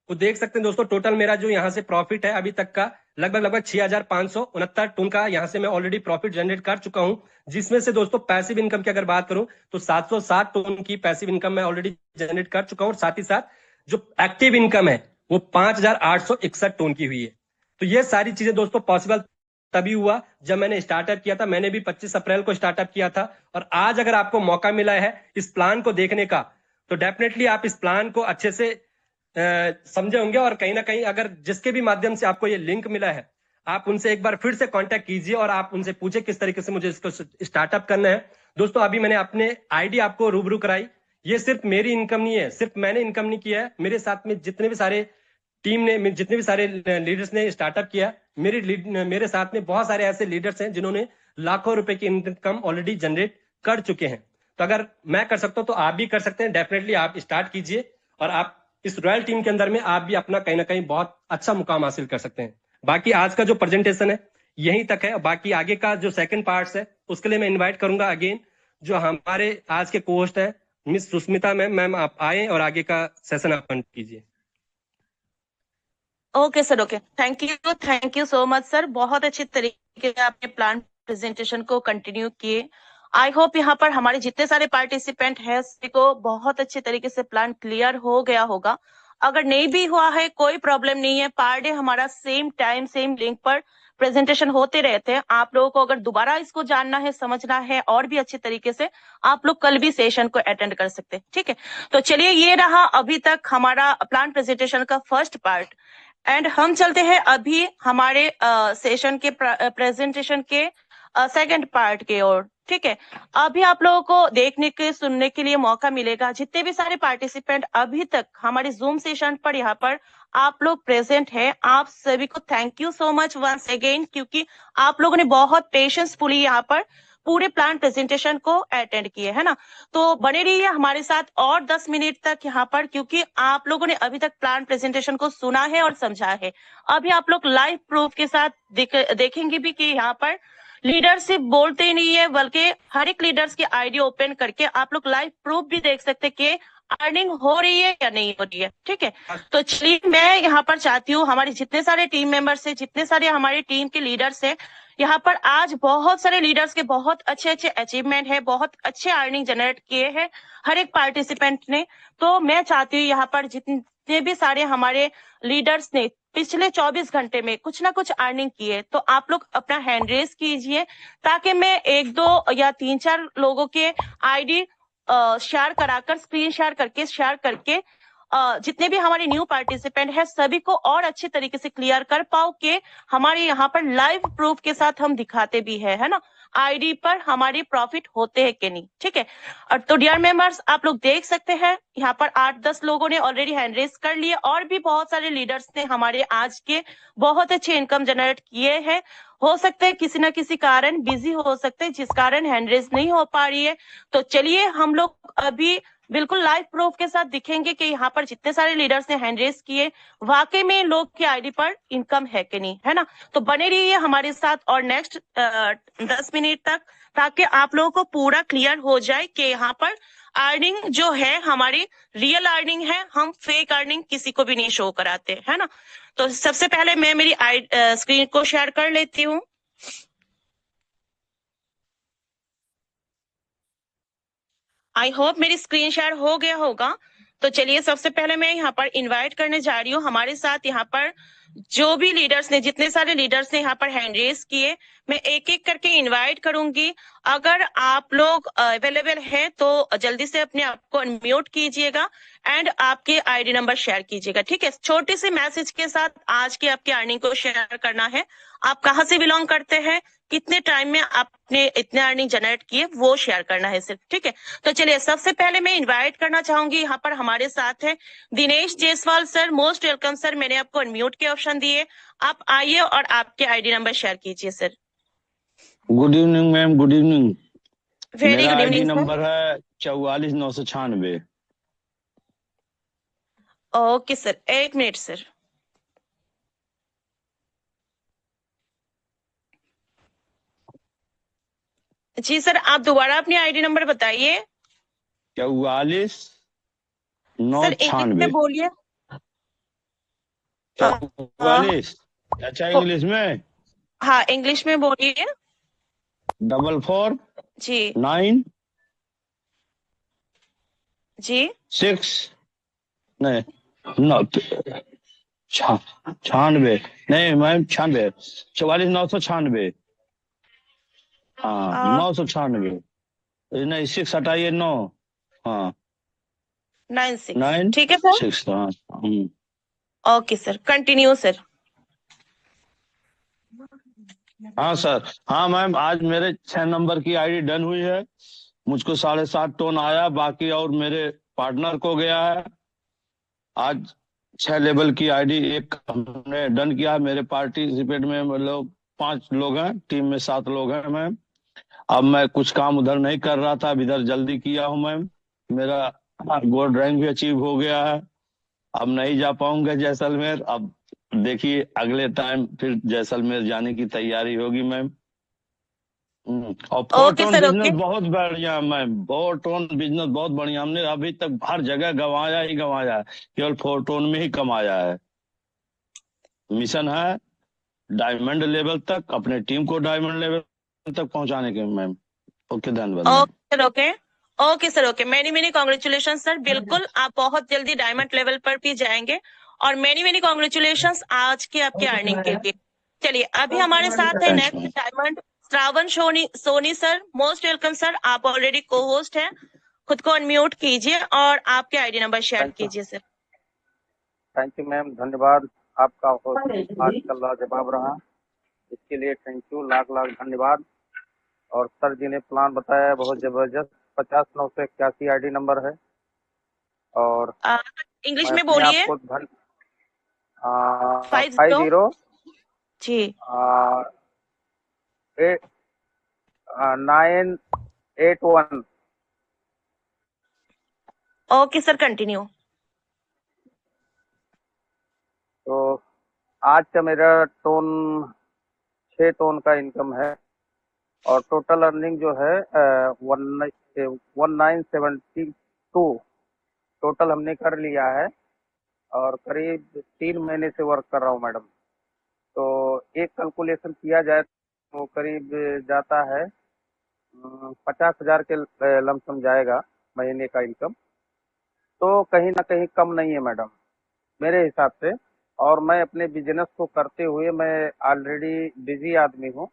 तो देख सकते हैं दोस्तों, टोटल मेरा जो यहाँ से प्रॉफिट है अभी तक का लगभग 6,569 टन का यहाँ से मैं ऑलरेडी प्रॉफिट जनरेट कर चुका हूं, जिसमें से दोस्तों पैसिव इनकम की अगर बात करूं तो 707 टन की पैसिव इनकम मैं ऑलरेडी जनरेट कर चुका हूं, और साथ ही साथ जो एक्टिव इनकम है वो 5,861 टन की हुई है। तो ये सारी चीजें दोस्तों पॉसिबल तभी हुआ जब मैंने स्टार्टअप किया था। मैंने भी 25 अप्रैल को स्टार्टअप किया था, और आज अगर आपको मौका मिला है इस प्लान को देखने का तो डेफिनेटली आप इस प्लान को अच्छे से समझे होंगे। और कहीं ना कहीं अगर जिसके भी माध्यम से आपको ये लिंक मिला है, आप उनसे एक बार फिर से कांटेक्ट कीजिए और आप उनसे पूछे किस तरीके से मुझे इसको स्टार्टअप करना है। दोस्तों अभी मैंने अपने आईडी आपको रूबरू कराई, ये सिर्फ मेरी इनकम नहीं है, सिर्फ मैंने इनकम नहीं किया है, मेरे साथ में जितने भी सारे टीम ने, जितने भी सारे लीडर्स ने स्टार्टअप किया, मेरे साथ में बहुत सारे ऐसे लीडर्स हैं जिन्होंने लाखों रुपए की इनकम ऑलरेडी जनरेट कर चुके हैं। तो अगर मैं कर सकता हूं तो आप भी कर सकते हैं। डेफिनेटली आप स्टार्ट कीजिए और आप इस रॉयल टीम के अंदर में आप भी अपना कहीं ना कहीं बहुत अच्छा मुकाम हासिल कर सकते हैं। बाकी आज का जो प्रेजेंटेशन है यहीं तक है, बाकी आगे का जो सेकंड पार्ट्स है उसके लिए मैं इनवाइट करूंगा अगेन जो हमारे आज के कोस्ट है मिस सुष्मिता मैम आप आए और आगे का सेशन आप कीजिए। Okay sir, okay, thank you so much sir. बहुत अच्छे तरीके से आपने प्लान प्रेजेंटेशन को कंटिन्यू किए। आई होप यहाँ पर हमारे जितने सारे पार्टिसिपेंट हैं सभी को बहुत अच्छे तरीके से प्लान क्लियर हो गया होगा। अगर नहीं भी हुआ है कोई प्रॉब्लम नहीं है, पर डे हमारा सेम टाइम सेम लिंक पर प्रेजेंटेशन होते रहते हैं। आप लोगों को अगर दोबारा इसको जानना है, समझना है और भी अच्छे तरीके से, आप लोग कल भी सेशन को अटेंड कर सकते हैं। ठीक है, तो चलिए ये रहा अभी तक हमारा प्लान प्रेजेंटेशन का फर्स्ट पार्ट, एंड हम चलते हैं अभी हमारे सेशन के प्रेजेंटेशन के सेकंड पार्ट की ओर। ठीक है, अभी आप लोगों को देखने के सुनने के लिए मौका मिलेगा। जितने भी सारे पार्टिसिपेंट अभी तक हमारे जूम सेशन पर यहाँ पर आप लोग प्रेजेंट हैं, आप सभी को thank you so much once again, क्योंकि आप लोगों ने बहुत पेशेंसफुली यहाँ पर पूरे प्लान प्रेजेंटेशन को अटेंड किए, है ना। तो बने रहिए हमारे साथ और 10 मिनट तक यहाँ पर, क्योंकि आप लोगों ने अभी तक प्लान प्रेजेंटेशन को सुना है और समझा है। अभी आप लोग लाइव प्रूफ के साथ देखेंगे भी कि यहाँ पर लीडरशिप बोलते ही नहीं है, बल्कि हर एक लीडर्स की आईडी ओपन करके आप लोग लाइव प्रूफ भी देख सकते कि अर्निंग हो रही है या नहीं हो रही है। ठीक है, तो चलिए मैं यहाँ पर चाहती हूँ हमारे जितने सारे टीम मेंबर्स हैं, जितने सारे हमारे टीम के लीडर्स हैं, यहाँ पर आज बहुत सारे लीडर्स के बहुत अच्छे अच्छे अचीवमेंट है, बहुत अच्छे अर्निंग जनरेट किए हैं हर एक पार्टिसिपेंट ने। तो मैं चाहती हूँ यहाँ पर जितने भी सारे हमारे लीडर्स ने पिछले 24 घंटे में कुछ ना कुछ अर्निंग की है, तो आप लोग अपना हैंड रेस कीजिए, ताकि मैं 1 2 या 3 4 लोगों के आईडी शेयर कराकर, स्क्रीन शेयर करके जितने भी हमारे न्यू पार्टिसिपेंट है सभी को और अच्छे तरीके से क्लियर कर पाओ कि हमारे यहाँ पर लाइव प्रूफ के साथ हम दिखाते भी है ना, आईडी पर हमारी प्रॉफिट होते हैं कि नहीं। ठीक है, और तो डियर मेंबर्स आप लोग देख सकते हैं यहाँ पर 8-10 लोगों ने ऑलरेडी हैंड रेस कर लिए, और भी बहुत सारे लीडर्स ने हमारे आज के बहुत अच्छे इनकम जनरेट किए हैं। हो सकता है किसी ना किसी कारण बिजी हो सकते हैं, जिस कारण हैंड रेस नहीं हो पा रही है। तो चलिए हम लोग अभी बिल्कुल लाइव प्रूफ के साथ दिखेंगे कि यहाँ पर जितने सारे लीडर्स ने हैंड रेस किए वाकई में लोग की आईडी पर इनकम है कि नहीं, है ना। तो बने रहिए हमारे साथ और नेक्स्ट 10 मिनट तक, ताकि आप लोगों को पूरा क्लियर हो जाए कि यहाँ पर अर्निंग जो है हमारी रियल अर्निंग है, हम फेक अर्निंग किसी को भी नहीं शो कराते, है ना। तो सबसे पहले मैं मेरी स्क्रीन को शेयर कर लेती हूँ। आई होप मेरी स्क्रीन शेयर हो गया होगा। तो चलिए सबसे पहले मैं यहाँ पर इनवाइट करने जा रही हूँ हमारे साथ यहाँ पर जो भी लीडर्स ने, जितने सारे लीडर्स ने यहाँ पर हैंड रेस किए, मैं एक एक करके इनवाइट करूंगी। अगर आप लोग अवेलेबल है तो जल्दी से अपने आप को अनम्यूट कीजिएगा एंड आपके आईडी नंबर शेयर कीजिएगा, ठीक है। छोटे से मैसेज के साथ आज के आपके अर्निंग को शेयर करना है। आप कहाँ से बिलोंग करते हैं, कितने टाइम में आपने इतने अर्निंग जनरेट किए, वो शेयर करना है सिर्फ, ठीक है। तो चलिए सबसे पहले मैं इनवाइट करना चाहूंगी, यहाँ पर हमारे साथ है Dinesh Jaiswal sir. Most welcome sir, मैंने आपको अनम्यूट के ऑप्शन दिए, आप आइए और आपके आईडी नंबर शेयर कीजिए sir. Good evening ma'am, good evening. Very मेरा good ID evening sir. Number है 44,996। ओके सर, एक मिनट सर। जी सर, आप दोबारा अपनी आईडी नंबर बताइए। 44,996। सर इंग्लिश में बोलिए। हाँ 44। अच्छा इंग्लिश में? हाँ इंग्लिश में बोलिए। 44 जी 9 जी 6 नहीं 9 96 नहीं मैम, 96 44,996। हाँ 996 नहीं, 6 हटाइए 9। हाँ 96, 9 ठीक है सर। 6। हाँ ओके सर, कंटिन्यू सर। हाँ सर। हाँ मैम, आज मेरे 6 नंबर की आईडी डन हुई है। मुझको 7.5 टन आया, बाकी और मेरे पार्टनर को गया है। आज 6 लेवल की आईडी एक हमने डन किया है। मेरे पार्टिसिपेट में मतलब 5 लोग हैं, टीम में 7 लोग हैं मैम। अब मैं कुछ काम उधर नहीं कर रहा था, अब इधर जल्दी किया हूँ मैम। मेरा गोल्ड रैंक भी अचीव हो गया है। अब नहीं जा पाऊंगा जैसलमेर। अब देखिए अगले टाइम फिर जैसलमेर जाने की तैयारी होगी मैम। और ओके फोरटोन सर, बिजनेस ओके। बहुत बढ़िया मैम, फोरटोन बिजनेस बहुत बढ़िया। हमने अभी तक हर जगह गंवाया ही गंवाया है, केवल फोरटोन में ही कमाया है। मिशन है डायमंड लेवल तक, अपने टीम को डायमंड लेवल तक पहुंचाने के मैम। ओके, धन्यवाद ma'am. Okay sir, okay. Okay sir, okay. Many many congratulation sir, बिल्कुल आप बहुत जल्दी डायमंड लेवल पर भी जाएंगे। और मेनी मेनी कॉन्ग्रेचुलेशन आज के आपके अर्निंग के लिए। चलिए अभी हमारे साथ है thanks next ma'am. Diamond Shravan Soni sir. Most welcome sir, आप ऑलरेडी को होस्ट हैं। खुद को अनम्यूट कीजिए और आपके आईडी नंबर शेयर कीजिए सर। थैंक यू मैम, धन्यवाद। आपका होस्ट आज का लाजवाब रहा, इसके लिए थैंक यू, लाख लाख धन्यवाद। और सर जी ने प्लान बताया बहुत जबरदस्त। 50,981 आईडी नंबर है। और इंग्लिश मैं में अपने आप बोलिए। को 50 50 जी 981। Okay sir, continue. तो आज का मेरा टोन 6 टोन का इनकम है। और टोटल अर्निंग जो है 1972 टोटल हमने कर लिया है। और करीब 3 महीने से वर्क कर रहा हूँ मैडम। तो एक कैलकुलेशन किया जाए तो करीब जाता है 50,000 के लमसम जाएगा महीने का इनकम। तो कहीं ना कहीं कम नहीं है मैडम मेरे हिसाब से। और मैं अपने बिजनेस को करते हुए मैं ऑलरेडी बिजी आदमी हूँ।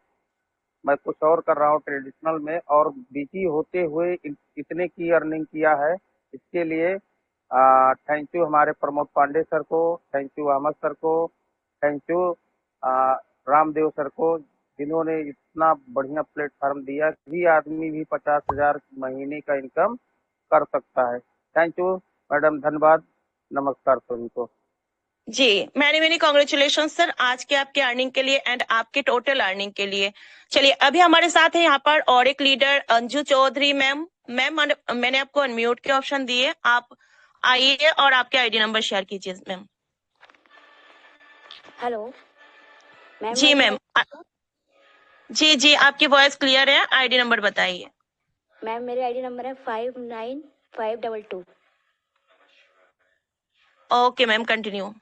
मैं कुछ और कर रहा हूँ ट्रेडिशनल में, और बिजी होते हुए इतने की अर्निंग किया है। इसके लिए थैंक यू हमारे प्रमोद पांडे सर को, थैंक यू अहमद सर को, थैंक यू रामदेव सर को, जिन्होंने इतना बढ़िया प्लेटफॉर्म दिया कि आदमी भी 50,000 महीने का इनकम कर सकता है। थैंक यू मैडम, धन्यवाद, नमस्कार सभी को। जी, मैंने मेनी कॉन्ग्रेचुलेशन सर आज के आपके अर्निंग के लिए एंड आपके टोटल अर्निंग के लिए। चलिए अभी हमारे साथ है यहाँ पर और एक leader Anju Chaudhary ma'am. Ma'am मैंने आपको अनम्यूट के ऑप्शन दिए, आप आइए और आपके आईडी नंबर शेयर कीजिए मैम। हेलो मैम, जी मैम, जी जी आपकी वॉइस क्लियर है, आईडी नंबर बताइए। मैम मेरे आईडी नंबर है 59522। Okay ma'am, continue.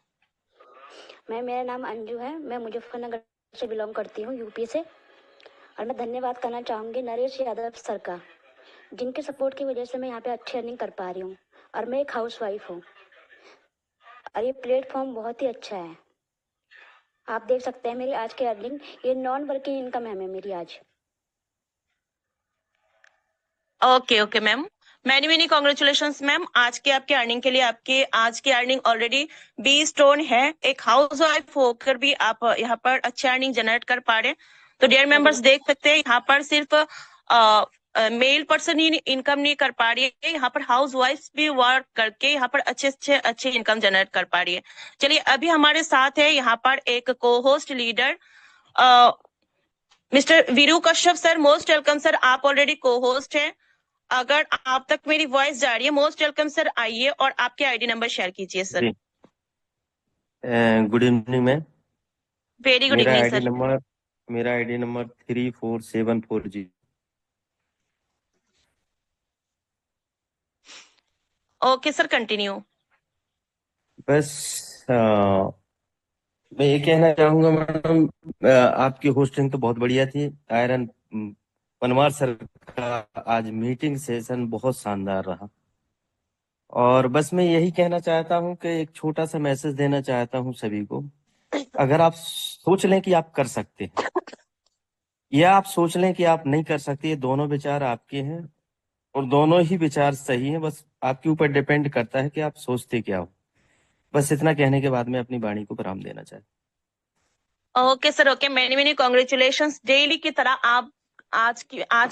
मैम मेरा नाम अंजू है, मैं मुजफ्फरनगर से बिलोंग करती हूँ, यूपी से। और मैं धन्यवाद करना चाहूँगी नरेश यादव सर का, जिनके सपोर्ट की वजह से मैं यहाँ पे अच्छी अर्निंग कर पा रही हूँ। और मैं एक हाउस वाइफ हूँ और ये प्लेटफॉर्म बहुत ही अच्छा है। आप देख सकते हैं मेरी आज की अर्निंग, ये नॉन वर्किंग इनकम है मेरी आज। Okay okay ma'am, many many congratulation ma'am आज के आपके अर्निंग के लिए। आपके आज की अर्निंग ऑलरेडी 20 टोन है। एक हाउस वाइफ होकर भी आप यहाँ पर अच्छे अर्निंग जनरेट कर पा रहे हैं। तो डियर मेंबर्स देख सकते हैं यहाँ पर सिर्फ मेल पर्सन ही इनकम नहीं कर पा रही है, यहाँ पर हाउस वाइफ भी वर्क करके यहाँ पर अच्छे इनकम जनरेट कर पा रही है। चलिए अभी हमारे साथ है यहाँ पर एक को host leader mister Veeru Kashyap sir. Most welcome sir, आप ऑलरेडी को होस्ट हैं। अगर आप तक मेरी वॉइस जा रही है, मोस्ट वेलकम सर, आइए और आपके आईडी नंबर शेयर कीजिए sir. Good evening ma'am. Very good मेरा इवनिंग आईडी सर। नंबर मेरा ID number 34740। Okay sir, continue. बस मैं ये कहना चाहूंगा मैडम, आपकी होस्टिंग तो बहुत बढ़िया थी। आयरन पनवार सर का आज मीटिंग सेशन बहुत शानदार रहा। और बस मैं यही कहना चाहता हूँ कि एक छोटा सा मैसेज देना चाहता हूँ सभी को। अगर आप सोच लें कि आप कर सकते हैं या आप सोच लें कि आप नहीं कर सकते, ये दोनों विचार आपके हैं और दोनों ही विचार सही हैं। बस आपके ऊपर डिपेंड करता है कि आप सोचते क्या हो। बस इतना कहने के बाद मैं अपनी वाणी को विराम देना चाहता okay sir, okay, many many congratulation. Daily की तरह आप आज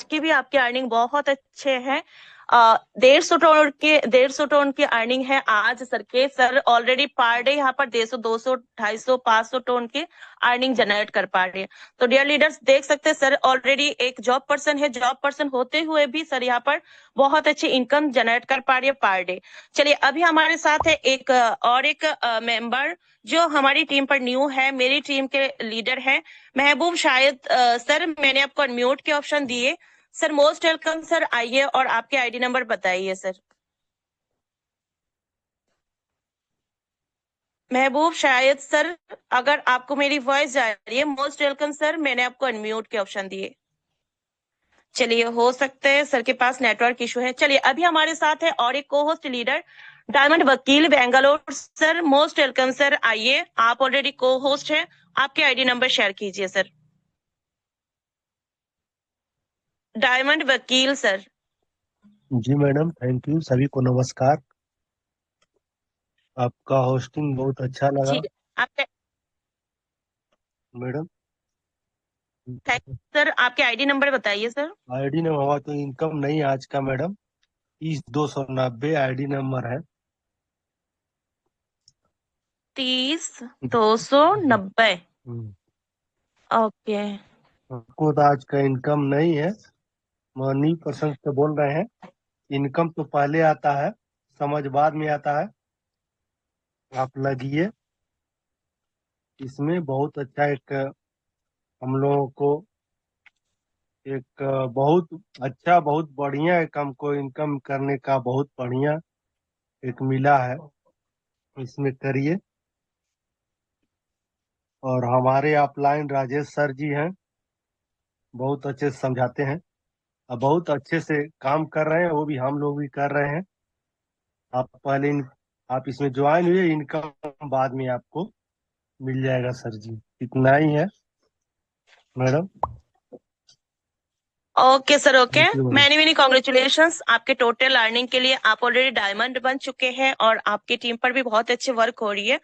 की भी आपकी अर्निंग बहुत अच्छे हैं। 150 टोन की अर्निंग है आज सर के। सर ऑलरेडी पर डे यहाँ पर 150, 200, 250, 500 टोन की अर्निंग जनरेट कर पा रहे हैं। तो डियर लीडर्स देख सकते हैं सर ऑलरेडी एक जॉब पर्सन है, जॉब पर्सन होते हुए भी सर यहाँ पर बहुत अच्छी इनकम जनरेट कर पा रही है पर डे। चलिए अभी हमारे साथ है एक और एक मेंबर जो हमारी टीम पर न्यू है, मेरी टीम के लीडर है महबूब शायद सर। मैंने आपको अनम्यूट के ऑप्शन दिए सर। मोस्ट वेलकम सर, आइए और आपके आईडी नंबर बताइए सर। महबूब शायद सर, अगर आपको मेरी वॉइस जा रही है, मोस्ट वेलकम सर, मैंने आपको अनम्यूट के ऑप्शन दिए। चलिए हो सकता है सर के पास नेटवर्क इशू है। चलिए अभी हमारे साथ है और एक को host leader diamond Vakil Bangalore sir. Most welcome sir, आइए, आप ऑलरेडी को होस्ट हैं, आपके आईडी नंबर शेयर कीजिए सर। Diamond Vakil sir. जी मैडम, थैंक यू। सभी को नमस्कार। आपका होस्टिंग बहुत अच्छा लगा जी आपके मैडम। सर, आपके आईडी नंबर बताइए सर। आईडी नंबर हमारा तो इनकम नहीं है आज का मैडम। 30 290 आईडी नंबर है। 30 290। ओके हमको तो आज का इनकम नहीं है। मनी पर्सन से बोल रहे हैं। इनकम तो पहले आता है, समझ बाद में आता है। आप लगिए इसमें। बहुत अच्छा एक हम लोगों को एक बहुत अच्छा, बहुत बढ़िया एक हमको इनकम करने का बहुत बढ़िया एक मिला है। इसमें करिए। और हमारे अपलाइन राजेश सर जी हैं, बहुत अच्छे से समझाते हैं और बहुत अच्छे से काम कर रहे हैं। वो भी हम लोग भी कर रहे हैं। आप आप इसमें ज्वाइन हुए, इनकम बाद में आपको मिल जाएगा सर जी। इतना ही है madam. Okay sir, okay. Thank you madam. Many many congratulations आपके टोटल अर्निंग के लिए। आप ऑलरेडी डायमंड बन चुके हैं और आपकी टीम पर भी बहुत अच्छी वर्क हो रही है।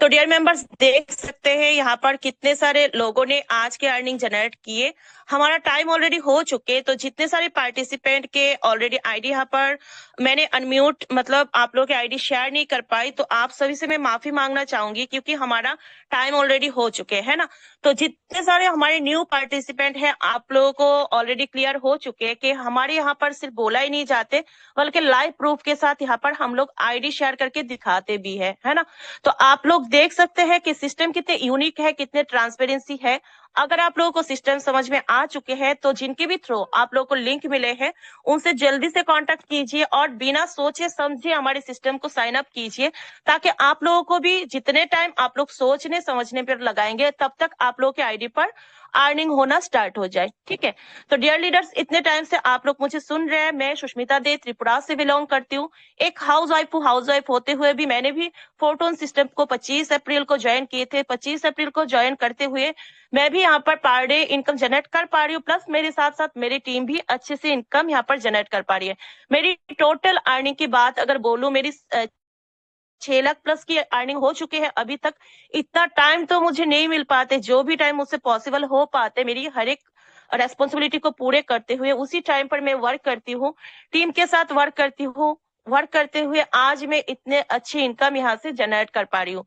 तो डियर मेंबर्स, देख सकते हैं यहाँ पर कितने सारे लोगों ने आज के अर्निंग जनरेट किए। हमारा टाइम ऑलरेडी हो चुके, तो जितने सारे पार्टिसिपेंट के ऑलरेडी आईडी यहाँ पर मैंने अनम्यूट, मतलब आप लोग के आईडी शेयर नहीं कर पाई, तो आप सभी से मैं माफी मांगना चाहूंगी क्योंकि हमारा टाइम ऑलरेडी हो चुके है ना। तो जितने सारे हमारे न्यू पार्टिसिपेंट हैं, आप लोगों को ऑलरेडी क्लियर हो चुके हैं कि हमारे यहाँ पर सिर्फ बोला ही नहीं जाते, बल्कि लाइव प्रूफ के साथ यहाँ पर हम लोग आईडी शेयर करके दिखाते भी है ना। तो आप लोग देख सकते हैं कि सिस्टम कितने यूनिक है, कितने ट्रांसपेरेंसी है। अगर आप लोगों को सिस्टम समझ में आ चुके हैं तो जिनके भी थ्रू आप लोगों को लिंक मिले हैं उनसे जल्दी से कांटेक्ट कीजिए और बिना सोचे समझे हमारे सिस्टम को साइन अप कीजिए, ताकि आप लोगों को भी जितने टाइम आप लोग सोचने समझने पर लगाएंगे तब तक आप लोगों के आईडी पर अर्निंग होना स्टार्ट हो जाए। ठीक है, तो डियर लीडर्स, इतने टाइम से आप लोग मुझे सुन रहे हैं। मैं सुष्मिता दे त्रिपुरा से बिलोंग करती हूँ। एक हाउस वाइफ होते हुए भी मैंने भी फोटोन सिस्टम को 25 अप्रैल को ज्वाइन किए थे। 25 अप्रैल को ज्वाइन करते हुए मैं भी यहाँ पर पर डे इनकम जनरेट कर पा रही हूँ, प्लस मेरे साथ साथ मेरी टीम भी अच्छे से इनकम यहाँ पर जनरेट कर पा रही है। मेरी टोटल अर्निंग की बात अगर बोलूं, मेरी 6 लाख प्लस की अर्निंग हो चुकी है अभी तक। इतना टाइम तो मुझे नहीं मिल पाते, जो भी टाइम मुझसे पॉसिबल हो पाते मेरी हर एक रेस्पॉन्सिबिलिटी को पूरे करते हुए उसी टाइम पर मैं वर्क करती हूँ, टीम के साथ वर्क करती हूँ। वर्क करते हुए आज मैं इतने अच्छी इनकम यहाँ से जनरेट कर पा रही हूँ।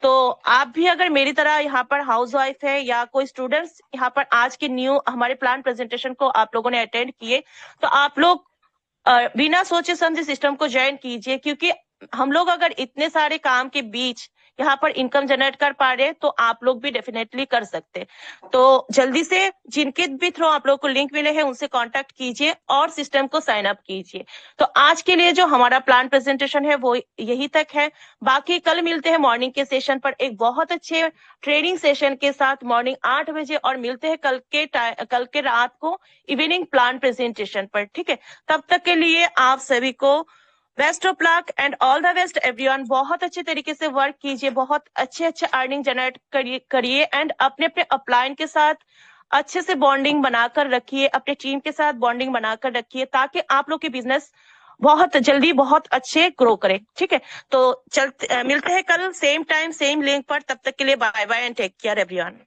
तो आप भी अगर मेरी तरह यहाँ पर हाउस वाइफ है या कोई स्टूडेंट्स यहाँ पर आज के न्यू हमारे प्लान प्रेजेंटेशन को आप लोगों ने अटेंड किए, तो आप लोग बिना सोचे समझे सिस्टम को ज्वाइन कीजिए, क्योंकि हम लोग अगर इतने सारे काम के बीच यहाँ पर इनकम जनरेट कर पा रहे हैं तो आप लोग भी डेफिनेटली कर सकते। तो जल्दी से जिनके भी थ्रू आप लोग को लिंक मिले हैं उनसे कांटेक्ट कीजिए और सिस्टम को साइन अप कीजिए। तो आज के लिए जो हमारा प्लान प्रेजेंटेशन है वो यही तक है। बाकी कल मिलते हैं मॉर्निंग के सेशन पर एक बहुत अच्छे ट्रेनिंग सेशन के साथ मॉर्निंग 8 बजे, और मिलते हैं कल के रात को इवनिंग प्लान प्रेजेंटेशन पर। ठीक है, तब तक के लिए आप सभी को best of luck and all the best everyone. बहुत अच्छे तरीके से वर्क कीजिए, बहुत अच्छे अर्निंग जनरेट करिए एंड अपने अपलाइन के साथ अच्छे से बॉन्डिंग बनाकर रखिए, अपने टीम के साथ बॉन्डिंग बनाकर रखिए, ताकि आप लोग के बिजनेस बहुत जल्दी बहुत अच्छे ग्रो करे। ठीक है, तो मिलते हैं कल सेम टाइम सेम लिंक पर। तब तक के लिए bye bye and take care everyone.